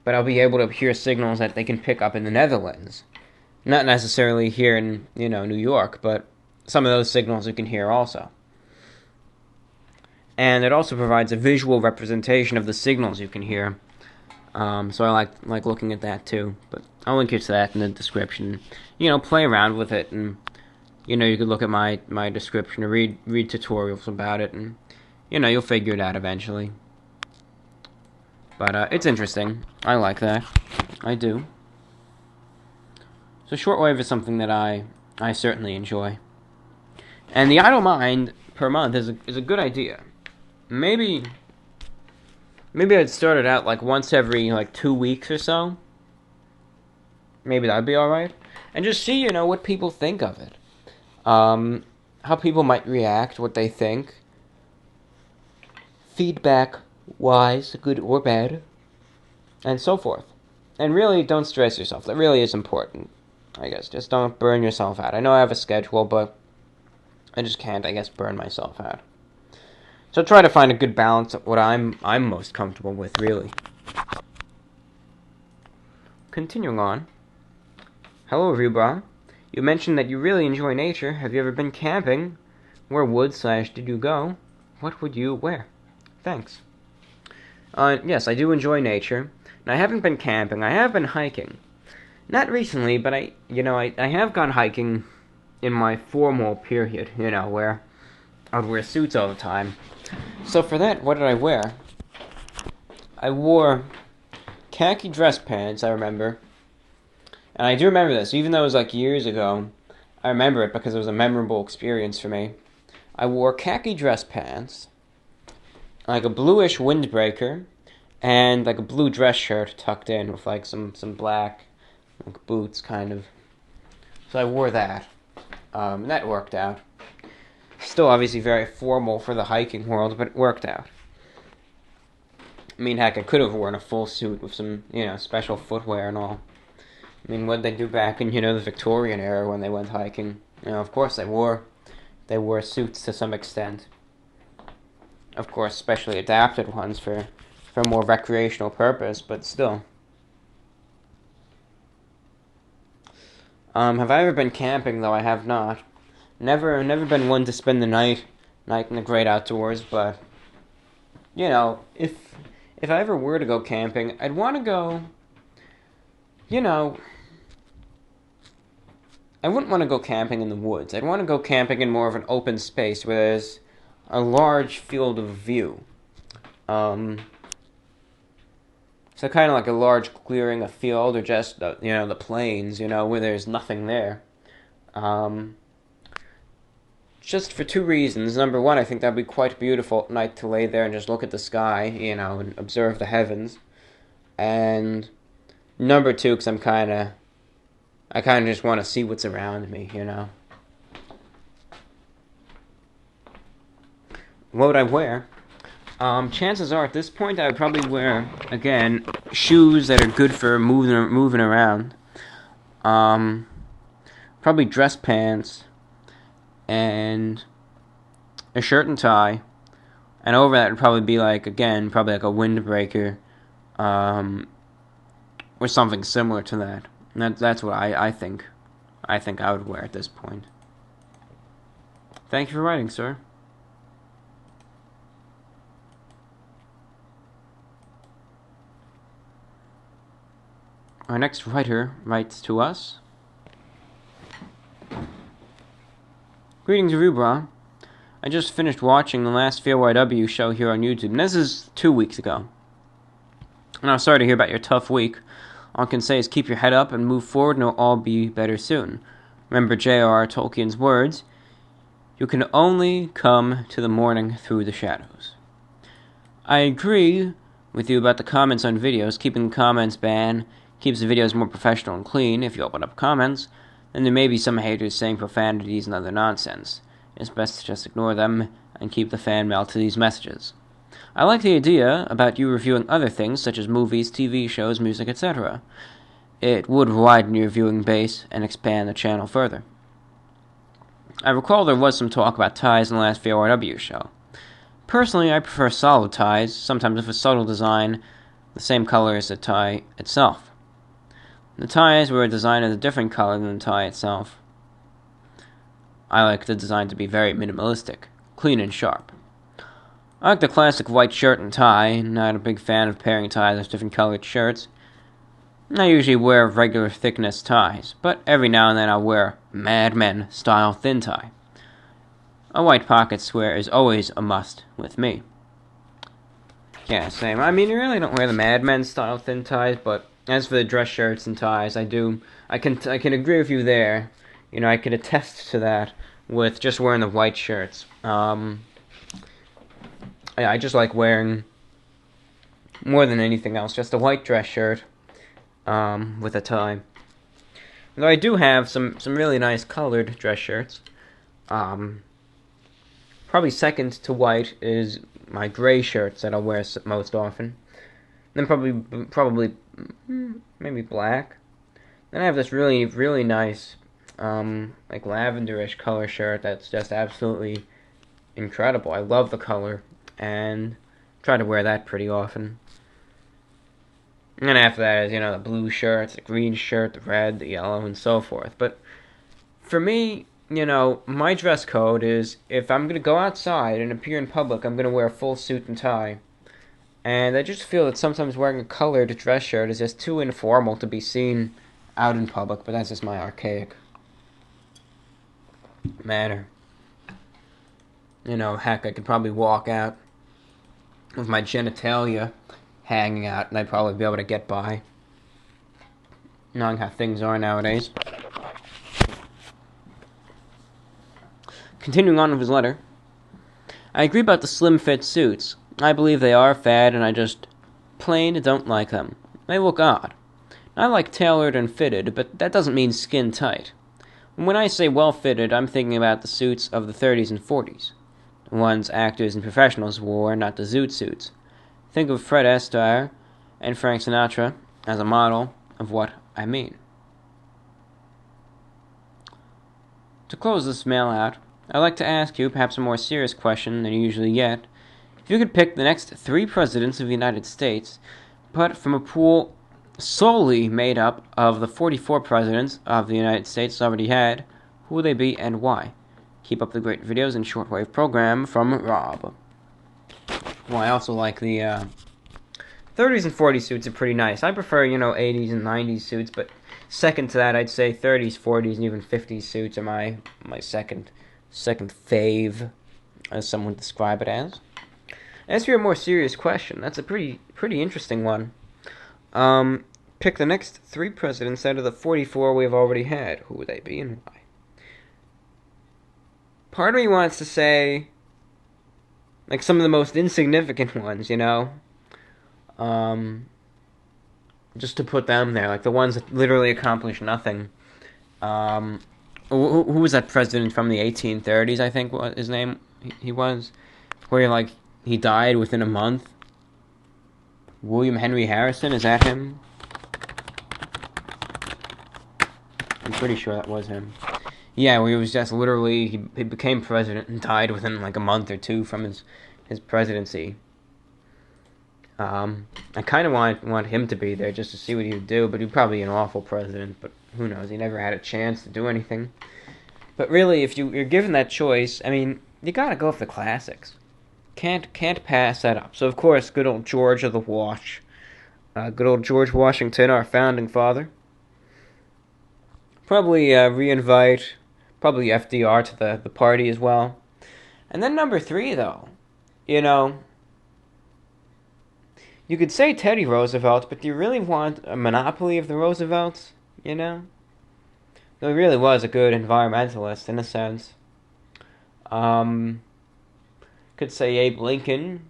but I'll be able to hear signals that they can pick up in the Netherlands. Not necessarily here in, New York, but some of those signals you can hear also. And it also provides a visual representation of the signals you can hear. So I like looking at that too. But I'll link you to that in the description. Play around with it, and you could look at my description or read tutorials about it, and you'll figure it out eventually. But it's interesting. I like that. I do. So shortwave is something that I certainly enjoy. And the idle mind per month is a good idea. Maybe I'd start it out like once every 2 weeks or so. Maybe that'd be alright. And just see, what people think of it. How people might react, what they think. Feedback-wise, good or bad. And so forth. And really, don't stress yourself. That really is important, I guess. Just don't burn yourself out. I know I have a schedule, but I just can't, I guess, burn myself out. So try to find a good balance of what I'm most comfortable with, really. Continuing on. Hello, Rubra. You mentioned that you really enjoy nature. Have you ever been camping? Where did you go? What would you wear? Thanks. Yes, I do enjoy nature. And I haven't been camping. I have been hiking. Not recently, but I have gone hiking in my formal period, where I would wear suits all the time. So for that, what did I wear? I wore khaki dress pants, I remember. And I do remember this, even though it was years ago. I remember it because it was a memorable experience for me. I wore khaki dress pants, a bluish windbreaker, and a blue dress shirt tucked in with some black boots, kind of. So I wore that. And that worked out. Still obviously very formal for the hiking world, but it worked out. I mean, heck, I could have worn a full suit with some, special footwear and all. I mean, what'd they do back in, the Victorian era when they went hiking? Of course they wore suits to some extent. Of course, specially adapted ones for more recreational purpose, but still. Have I ever been camping, though? I have not. Never been one to spend the night in the great outdoors, but, if I ever were to go camping, I'd want to go, I wouldn't want to go camping in the woods. I'd want to go camping in more of an open space where there's a large field of view. So kind of like a large clearing, a field, or just, the plains, where there's nothing there. Just for two reasons. Number one, I think that'd be quite beautiful at night to lay there and just look at the sky, and observe the heavens. And number two, because I kind of just want to see what's around me, What would I wear? Chances are, at this point, I would probably wear, again, shoes that are good for moving around. Probably dress pants, and a shirt and tie, and over that would probably be a windbreaker, or something similar to that. And that's what I think I would wear at this point. Thank you for writing, sir. Our next writer writes to us. Greetings, Rubra. I just finished watching the last VORW show here on YouTube, and this is 2 weeks ago. And I'm sorry to hear about your tough week. All I can say is keep your head up and move forward, and it'll all be better soon. Remember J.R.R. Tolkien's words, you can only come to the morning through the shadows. I agree with you about the comments on videos. Keeping the comments banned keeps the videos more professional and clean. If you open up comments, then there may be some haters saying profanities and other nonsense. It's best to just ignore them and keep the fan mail to these messages. I like the idea about you reviewing other things such as movies, TV shows, music, etc. It would widen your viewing base and expand the channel further. I recall there was some talk about ties in the last VORW show. Personally, I prefer solid ties, sometimes with a subtle design, the same color as the tie itself. The ties were designed as a different color than the tie itself. I like the design to be very minimalistic, clean and sharp. I like the classic white shirt and tie, not a big fan of pairing ties with different colored shirts. I usually wear regular thickness ties, but every now and then I'll wear Mad Men style thin tie. A white pocket square is always a must with me. Yeah, same. I mean, I really don't wear the Mad Men style thin ties, but as for the dress shirts and ties, I do. I can agree with you there. You know, I could attest to that with just wearing the white shirts. I just like wearing, more than anything else, just a white dress shirt with a tie. Though I do have some really nice colored dress shirts. Probably second to white is my gray shirts that I'll wear most often. Then probably maybe black. Then I have this really, really nice like lavenderish color shirt that's just absolutely incredible. I love the color and try to wear that pretty often. And then after that is, the blue shirts, the green shirt, the red, the yellow, and so forth. But for me, my dress code is, if I'm going to go outside and appear in public, I'm going to wear a full suit and tie. And I just feel that sometimes wearing a colored dress shirt is just too informal to be seen out in public, but that's just my archaic manner. Heck, I could probably walk out with my genitalia hanging out, and I'd probably be able to get by, knowing how things are nowadays. Continuing on with his letter, I agree about the slim-fit suits. I believe they are a fad, and I just plain don't like them. They look odd. I like tailored and fitted, but that doesn't mean skin tight. When I say well-fitted, I'm thinking about the suits of the 30s and 40s. The ones actors and professionals wore, not the zoot suits. Think of Fred Astaire and Frank Sinatra as a model of what I mean. To close this mail out, I'd like to ask you perhaps a more serious question than you usually get. If you could pick the next 3 presidents of the United States, but from a pool solely made up of the 44 presidents of the United States already had, who would they be and why? Keep up the great videos and Shortwave program from Rob. Well, I also like the 30s and 40s suits are pretty nice. I prefer, 80s and 90s suits, but second to that, I'd say 30s, 40s, and even 50s suits are my second fave, as some would describe it as. As for your more serious question, that's a pretty interesting one. Pick the next 3 presidents out of the 44 we've already had. Who would they be and why? Part of me wants to say, like, some of the most insignificant ones, just to put them there, like the ones that literally accomplish nothing. Who was that president from the 1830s, I think was his name? He was, where he died within a month. William Henry Harrison, is that him? I'm pretty sure that was him. Yeah, where he was just literally, he became president and died within a month or 2 from his presidency. I kind of want him to be there just to see what he would do, but he'd probably be an awful president, but who knows, he never had a chance to do anything. But really, if you're given that choice, I mean, you gotta go with the classics. Can't pass that up. So, of course, good old George of the Wash. Good old George Washington, our founding father. Probably re-invite, probably FDR to the party as well. And then number 3, though, you could say Teddy Roosevelt, but do you really want a monopoly of the Roosevelts, Though he really was a good environmentalist, in a sense. Could say Abe Lincoln.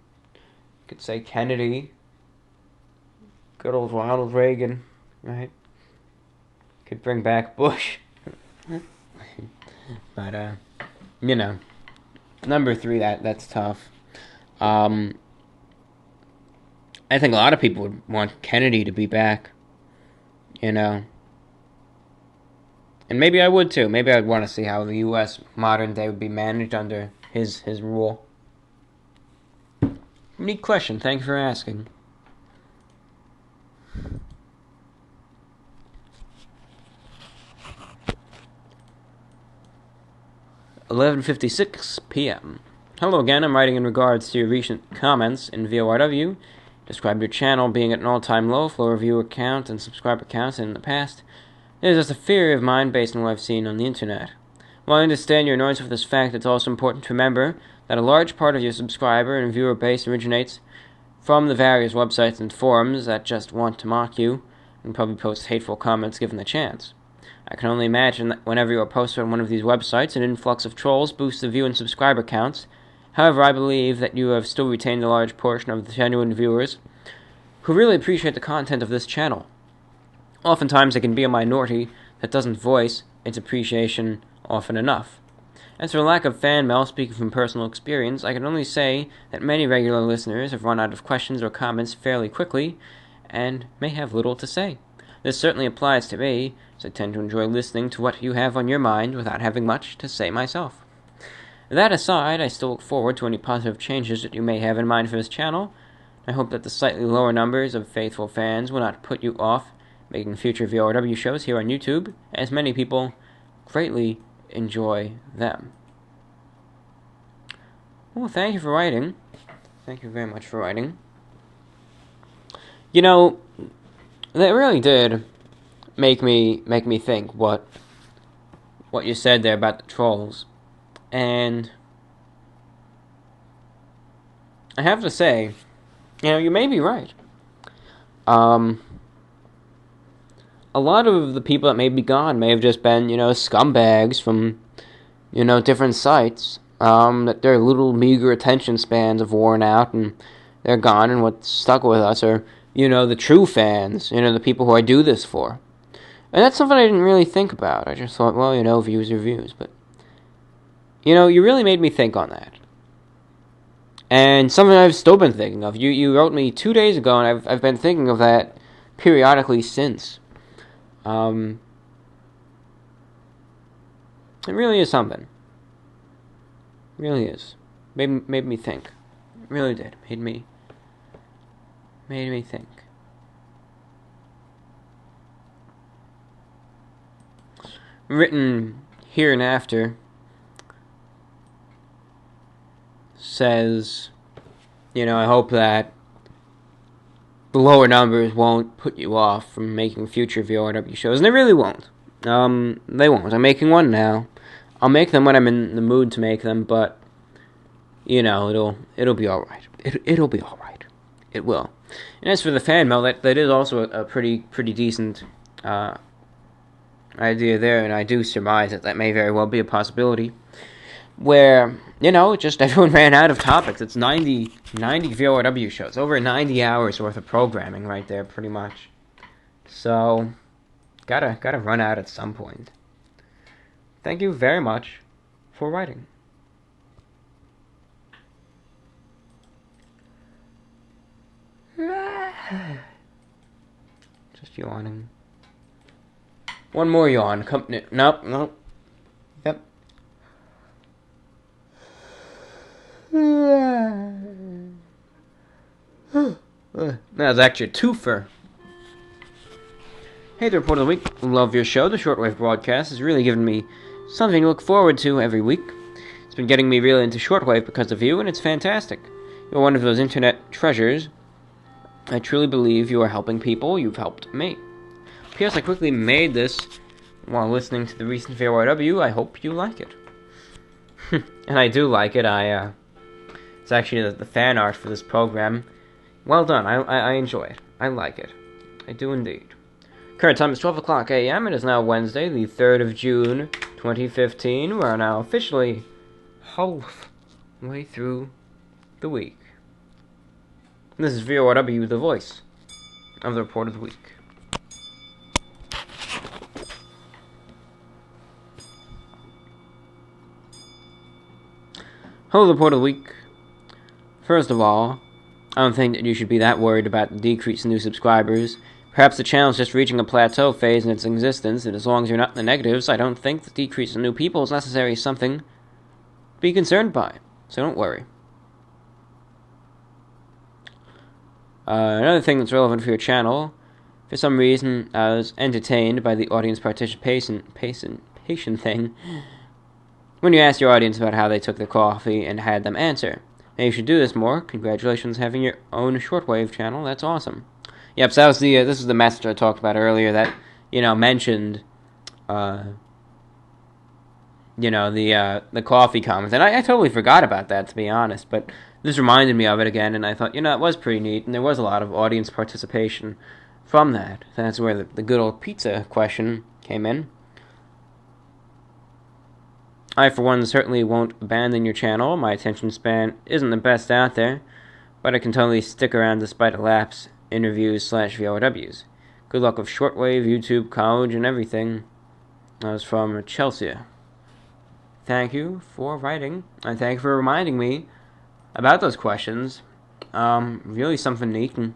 Could say Kennedy. Good old Ronald Reagan, right? Could bring back Bush. But, number 3, that's tough. I think a lot of people would want Kennedy to be back, you know. And maybe I would too. Maybe I'd want to see how the U.S. modern day would be managed under his rule. Neat question. Thank you for asking. "11:56 p.m. Hello again. I'm writing in regards to your recent comments in VORW. Described your channel being at an all-time low for viewer count and subscriber counts in the past. It is just a theory of mine based on what I've seen on the internet. While I understand your annoyance with this fact, it's also important to remember that a large part of your subscriber and viewer base originates from the various websites and forums that just want to mock you and probably post hateful comments given the chance. I can only imagine that whenever you are posted on one of these websites, an influx of trolls boosts the view and subscriber counts. However, I believe that you have still retained a large portion of the genuine viewers who really appreciate the content of this channel. Oftentimes, it can be a minority that doesn't voice its appreciation often enough. As for the lack of fan mail, speaking from personal experience, I can only say that many regular listeners have run out of questions or comments fairly quickly and may have little to say. This certainly applies to me, as I tend to enjoy listening to what you have on your mind without having much to say myself. That aside, I still look forward to any positive changes that you may have in mind for this channel. I hope that the slightly lower numbers of faithful fans will not put you off making future VORW shows here on YouTube, as many people greatly enjoy them. Well, thank you for writing. Thank you very much for writing. You know, that really did make me think what you said there about the trolls. And I have to say, you may be right. A lot of the people that may be gone may have just been, scumbags from, different sites. That their little meager attention spans have worn out and they're gone, and what's stuck with us are, the true fans, the people who I do this for. And that's something I didn't really think about. I just thought, well, views are views. But, you really made me think on that. And something I've still been thinking of. You wrote me 2 days ago, and I've been thinking of that periodically since. It really is something. It really is. Made me think. It really did. Made me think. Written here and after says, I hope that the lower numbers won't put you off from making future VORW shows, and they really won't. They won't. I'm making one now. I'll make them when I'm in the mood to make them, but it'll be all right. It'll be all right. It will. And as for the fan mail, that is also a pretty decent idea there, and I do surmise that may very well be a possibility. Where, just everyone ran out of topics. It's 90 VORW shows. Over 90 hours worth of programming right there, pretty much. So, gotta run out at some point. Thank you very much for writing. Just yawning. One more yawn. Nope. Yep. That was actually a twofer. Hey, the Report of the Week. Love your show. The Shortwave broadcast has really given me something to look forward to every week. It's been getting me really into Shortwave because of you, and it's fantastic. You're one of those internet treasures. I truly believe you are helping people. You've helped me. P.S. I quickly made this while listening to the recent VORW. I hope you like it. And I do like it. It's actually the fan art for this program. Well done. I enjoy it. I like it. I do indeed. Current time is 12 o'clock a.m. It is now Wednesday, the 3rd of June, 2015. We are now officially halfway through the week. This is VORW, the voice of the Report of the Week. Hello, the Report of the Week. First of all, I don't think that you should be that worried about the decrease in new subscribers. Perhaps the channel is just reaching a plateau phase in its existence, and as long as you're not in the negatives, I don't think the decrease in new people is necessarily something to be concerned by. So don't worry. Another thing that's relevant for your channel, for some reason, I was entertained by the audience participation thing when you asked your audience about how they took their coffee and had them answer. Now you should do this more. Congratulations on having your own Shortwave channel. That's awesome. Yep, so that was this is the message I talked about earlier that, mentioned, the coffee comments. And I totally forgot about that, to be honest, but this reminded me of it again, and I thought, it was pretty neat, and there was a lot of audience participation from that. That's where the good old pizza question came in. I, for one, certainly won't abandon your channel. My attention span isn't the best out there, but I can totally stick around despite a lapse, interviews / VORWs. Good luck with Shortwave, YouTube, college, and everything. That was from Chelsea. Thank you for writing, and thank you for reminding me about those questions. Really something neat, and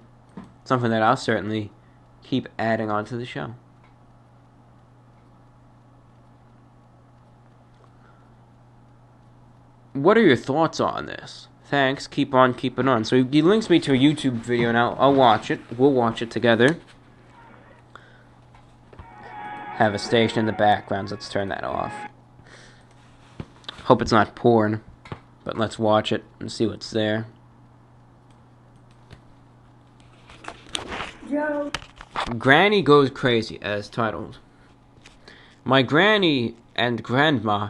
something that I'll certainly keep adding onto the show. What are your thoughts on this? Thanks. Keep on keeping on. So he links me to a YouTube video, and I'll watch it. We'll watch it together. Have a station in the background. Let's turn that off. Hope it's not porn, but let's watch it and see what's there. Joe. Granny Goes Crazy, as titled. My granny and grandma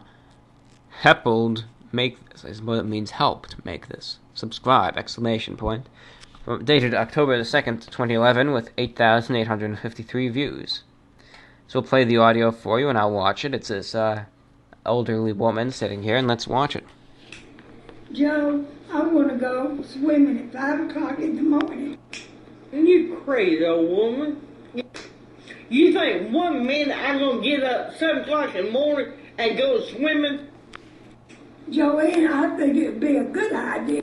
helped make this. I suppose it means helped make this. Subscribe, exclamation point. Dated October the 2nd, 2011, with 8,853 views. So we'll play the audio for you, and I'll watch it. It's this elderly woman sitting here, and let's watch it. Joe, I want to go swimming at 5 o'clock in the morning. You crazy old woman. You think 1 minute I'm going to get up 7 o'clock in the morning and go swimming? Joanne, I think it would be a good idea.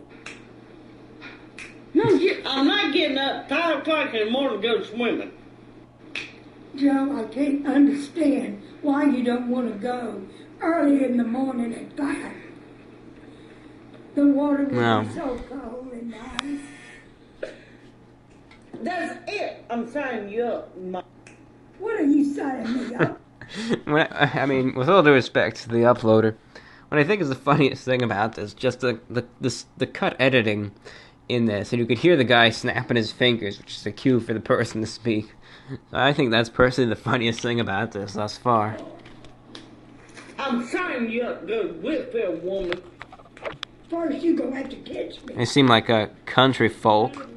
No, I'm not getting up 5 o'clock in the morning to go swimming. Joe, I can't understand why you don't want to go early in the morning at 5. The water will be so cold and nice. That's it. I'm signing you up. What are you signing me up? With all due respect to the uploader, what I think is the funniest thing about this, just the cut editing in this, and you could hear the guy snapping his fingers, which is a cue for the person to speak. I think that's personally the funniest thing about this thus far. I'm signing you up, go with a woman. First, you're going to have to catch me. They seem like a country folk.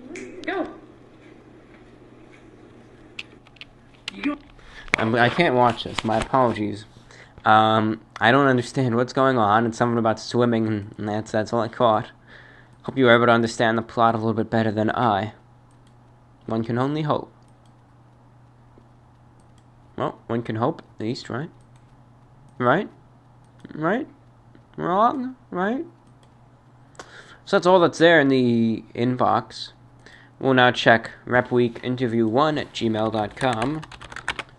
Go. I can't watch this. My apologies. I don't understand what's going on. It's something about swimming, and that's all I caught. Hope you were able to understand the plot a little bit better than I. One can only hope. Well, one can hope, at least, right? Right? Right? Wrong? Right? So that's all that's there in the inbox. We'll now check repweekinterview1@gmail.com.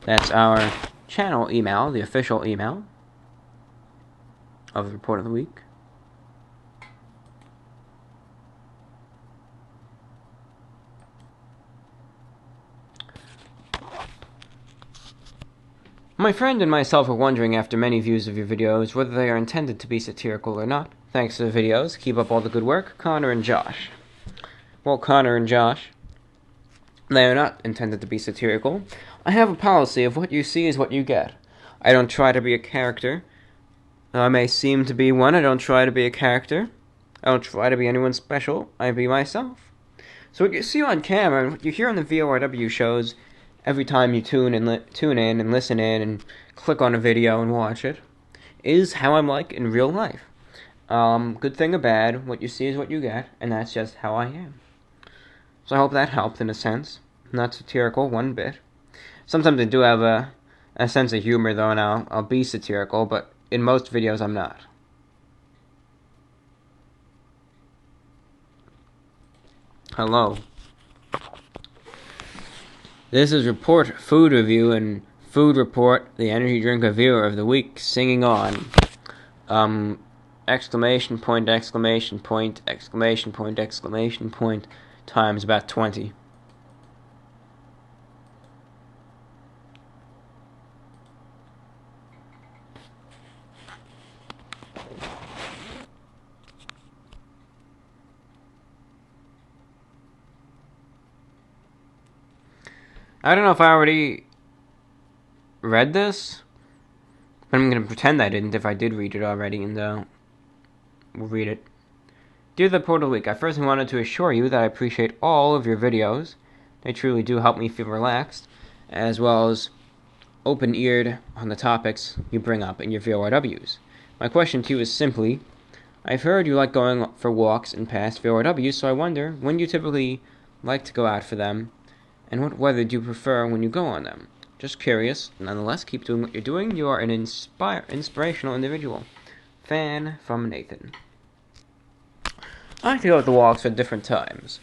That's our channel email, the official email of the Report of the Week. My friend and myself are wondering after many views of your videos whether they are intended to be satirical or not. Thanks to the videos. Keep up all the good work. Connor and Josh. Well, Connor and Josh, they are not intended to be satirical. I have a policy of what you see is what you get. I don't try to be a character. Though I may seem to be one, I don't try to be a character. I don't try to be anyone special. I be myself. So what you see on camera and what you hear on the VORW shows every time you tune in and listen in and click on a video and watch it is how I'm like in real life. Good thing or bad, what you see is what you get, and that's just how I am. So I hope that helped in a sense. Not satirical one bit. Sometimes I do have a sense of humor though, and I'll be satirical, but in most videos I'm not. Hello. This is Report Food Review and Food Report, the energy drink reviewer of the week, singing on. Exclamation point, exclamation point, exclamation point, exclamation point, times about 20. I don't know if I already read this, but I'm going to pretend I didn't if I did read it already, and we'll read it. Dear the Report of the Week, I first wanted to assure you that I appreciate all of your videos. They truly do help me feel relaxed, as well as open-eared on the topics you bring up in your VORWs. My question to you is simply, I've heard you like going for walks in past VORWs, so I wonder when you typically like to go out for them, and what weather do you prefer when you go on them? Just curious. Nonetheless, keep doing what you're doing. You are an inspirational individual. Fan from Nathan. I like to go with the walks at different times.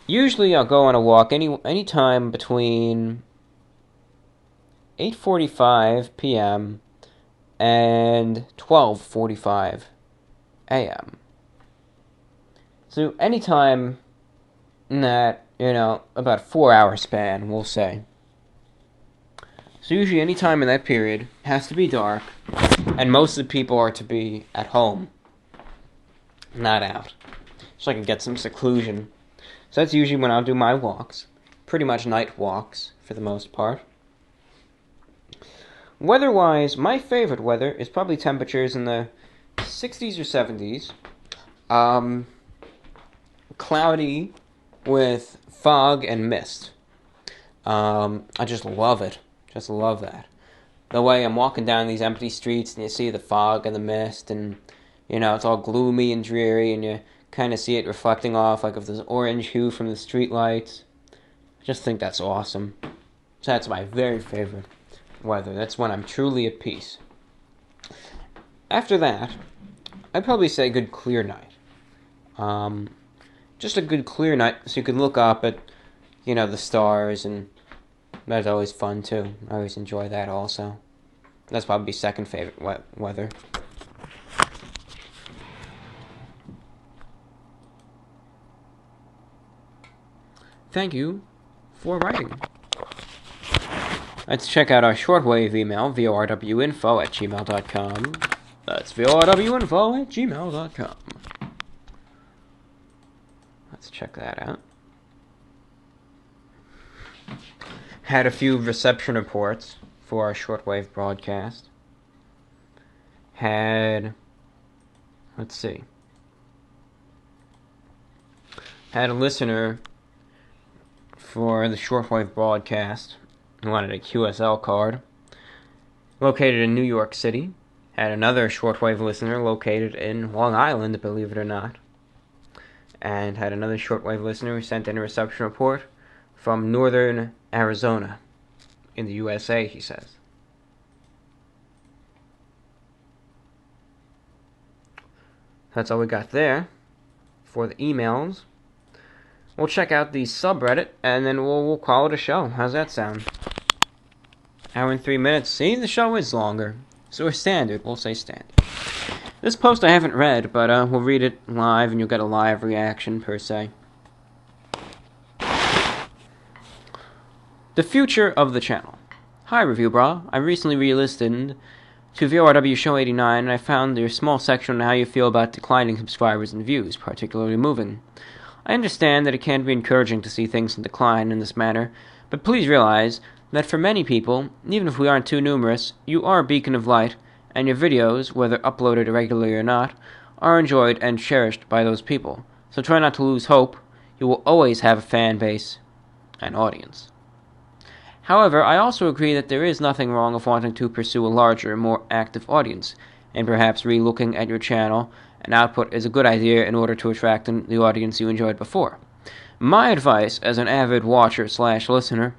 Usually I'll go on a walk any time between 8:45 p.m. and 12:45 a.m. So any time in that, about 4-hour span, we'll say. So usually any time in that period has to be dark, and most of the people are to be at home, not out, so I can get some seclusion. So that's usually when I'll do my walks, pretty much night walks for the most part. Weather-wise, my favorite weather is probably temperatures in the 60s or 70s. Cloudy with fog and mist. I just love it. Just love that. The way I'm walking down these empty streets and you see the fog and the mist and, it's all gloomy and dreary and you kind of see it reflecting off like of this orange hue from the street lights. I just think that's awesome. So that's my very favorite weather. That's when I'm truly at peace. After that, I'd probably say a good clear night. Just a good clear night so you can look up at, the stars, and that's always fun too. I always enjoy that also. That's probably second favorite weather. Thank you for writing. Let's check out our shortwave email, vorwinfo@gmail.com. That's vorwinfo@gmail.com. Let's check that out. Had a few reception reports for our shortwave broadcast. Had a listener for the shortwave broadcast who wanted a QSL card, located in New York City. Had another shortwave listener located in Long Island, believe it or not. And had another shortwave listener who sent in a reception report from northern Arizona in the USA, he says. That's all we got there for the emails. We'll check out the subreddit, and then we'll call it a show. How's that sound? Hour and 3 minutes. See, the show is longer. So we're standard. We'll say standard. This post I haven't read, but we'll read it live, and you'll get a live reaction, per se. The future of the channel. Hi, Review Bra. I recently re-listened to VORW Show 89, and I found your small section on how you feel about declining subscribers and views particularly moving. I understand that it can be encouraging to see things in decline in this manner, but please realize that for many people, even if we aren't too numerous, you are a beacon of light, and your videos, whether uploaded regularly or not, are enjoyed and cherished by those people. So try not to lose hope. You will always have a fan base and audience. However, I also agree that there is nothing wrong with wanting to pursue a larger, more active audience, and perhaps re-looking at your channel and output is a good idea in order to attract the audience you enjoyed before. My advice as an avid watcher/listener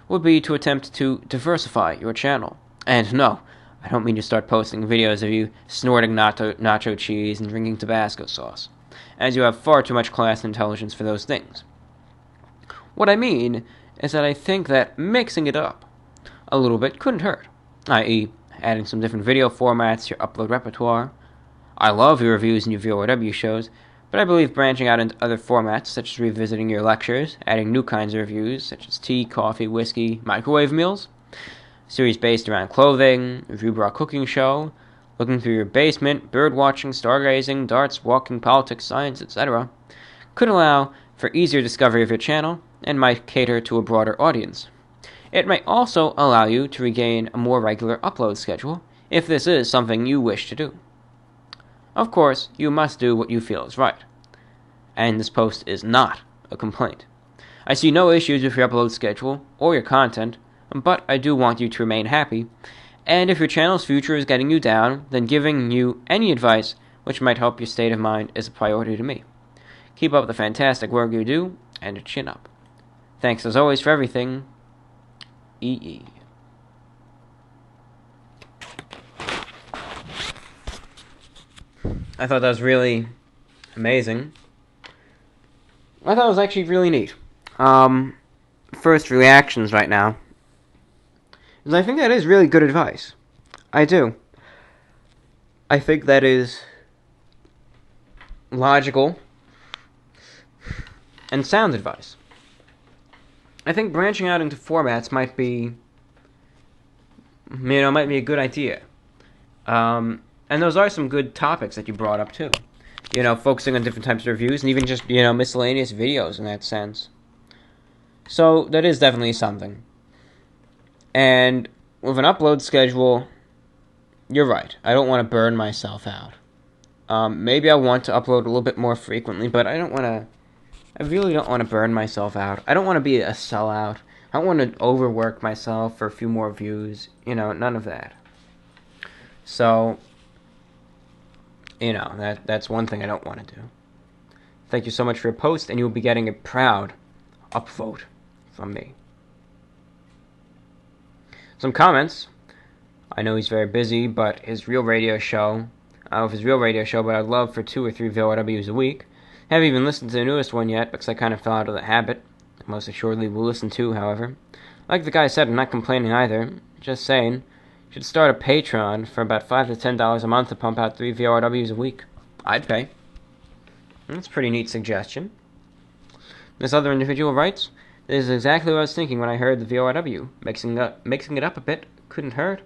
would be to attempt to diversify your channel. And no, I don't mean to start posting videos of you snorting nacho cheese and drinking Tabasco sauce, as you have far too much class and intelligence for those things. What I mean is that I think that mixing it up a little bit couldn't hurt, i.e., adding some different video formats to your upload repertoire. I love your reviews and your VORW shows, but I believe branching out into other formats, such as revisiting your lectures, adding new kinds of reviews, such as tea, coffee, whiskey, microwave meals, series based around clothing, review bra cooking show, looking through your basement, bird watching, stargazing, darts, walking, politics, science, etc., could allow for easier discovery of your channel and might cater to a broader audience. It may also allow you to regain a more regular upload schedule if this is something you wish to do. Of course, you must do what you feel is right, and this post is not a complaint. I see no issues with your upload schedule or your content, but I do want you to remain happy, and if your channel's future is getting you down, then giving you any advice which might help your state of mind is a priority to me. Keep up the fantastic work you do, and chin up. Thanks as always for everything, EE. I thought that was really amazing. I thought it was actually really neat. First reactions right now is I think that is really good advice. I do. I think that is logical and sound advice. I think branching out into formats might be a good idea. And those are some good topics that you brought up too. Focusing on different types of reviews and even just, miscellaneous videos in that sense. So that is definitely something. And with an upload schedule, you're right. I don't want to burn myself out. Maybe I want to upload a little bit more frequently, but I really don't want to burn myself out. I don't want to be a sellout. I don't want to overwork myself for a few more views. None of that. So, that's one thing I don't want to do. Thank you so much for your post, and you'll be getting a proud upvote from me. Some comments. I know he's very busy, but his real radio show, but I'd love for 2 or 3 VORWs a week. Haven't even listened to the newest one yet, because I kind of fell out of the habit. Most assuredly will listen to, however. Like the guy said, I'm not complaining either. Just saying, you should start a Patreon for about $5 to $10 a month to pump out 3 VORWs a week. I'd pay. That's a pretty neat suggestion. This other individual writes, "This is exactly what I was thinking when I heard the VORW. Mixing it up a bit couldn't hurt.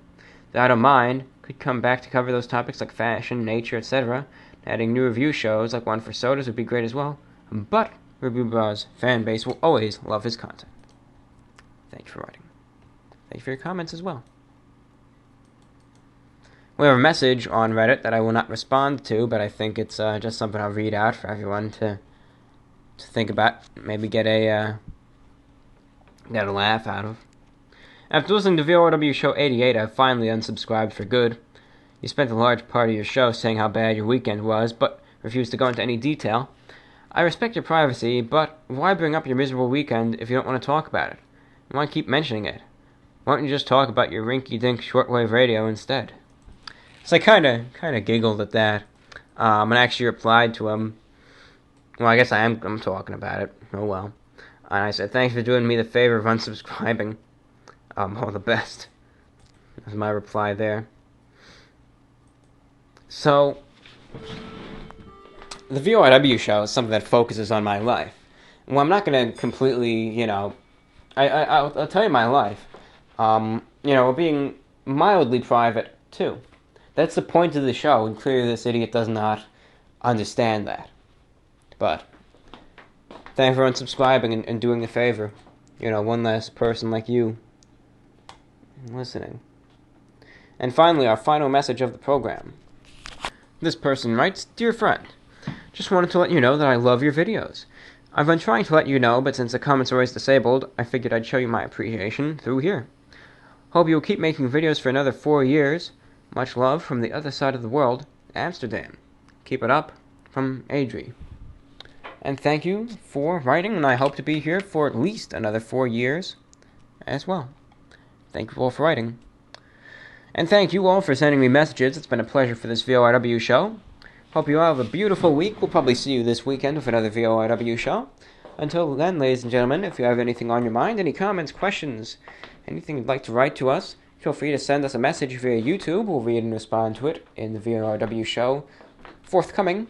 I don't mind. Could come back to cover those topics like fashion, nature, etc. Adding new review shows like one for sodas would be great as well. But Review Braw's fan base will always love his content." Thank you for writing. Thank you for your comments as well. We have a message on Reddit that I will not respond to, but I think it's just something I'll read out for everyone to think about. Maybe get a laugh out of. After listening to VORW Show 88, I've finally unsubscribed for good. You spent a large part of your show saying how bad your weekend was, but refused to go into any detail. I respect your privacy, but why bring up your miserable weekend if you don't want to talk about it? Why keep mentioning it? Why don't you just talk about your rinky-dink shortwave radio instead? So I kind of giggled at that, and actually replied to him. Well, I guess I'm talking about it. Oh well. And I said, "Thanks for doing me the favor of unsubscribing. All the best." That's my reply there. So, the VORW show is something that focuses on my life. Well, I'm not going to completely, I'll tell you my life. Being mildly private, too. That's the point of the show, and clearly this idiot does not understand that. But, thank you for unsubscribing and doing the favor. One less person like you listening. And finally, our final message of the program. This person writes, "Dear friend, just wanted to let you know that I love your videos. I've been trying to let you know, but since the comments are always disabled, I figured I'd show you my appreciation through here. Hope you'll keep making videos for another 4 years. Much love from the other side of the world, Amsterdam. Keep it up, from Adri." And thank you for writing, and I hope to be here for at least another 4 years as well. Thank you all for writing. And thank you all for sending me messages. It's been a pleasure for this VORW show. Hope you all have a beautiful week. We'll probably see you this weekend with another VORW show. Until then, ladies and gentlemen, if you have anything on your mind, any comments, questions, anything you'd like to write to us, feel free to send us a message via YouTube. We'll read and respond to it in the VORW show forthcoming.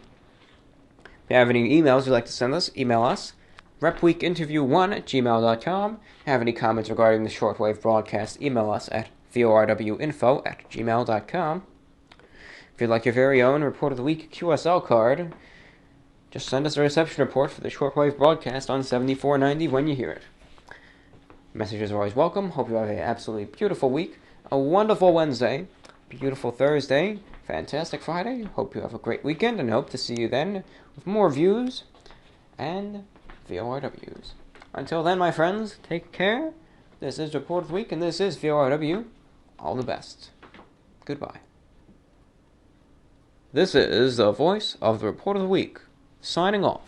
If you have any emails you'd like to send us, email us, repweekinterview1@gmail.com. If you have any comments regarding the Shortwave broadcast, email us at vorwinfo@gmail.com. If you'd like your very own Report of the Week QSL card, just send us a reception report for the Shortwave broadcast on 7490 when you hear it. Messages are always welcome. Hope you have an absolutely beautiful week, a wonderful Wednesday, beautiful Thursday, fantastic Friday. Hope you have a great weekend and hope to see you then with more views and VORWs. Until then, my friends, take care. This is Report of the Week and this is VORW. All the best. Goodbye. This is the voice of the Report of the Week, signing off.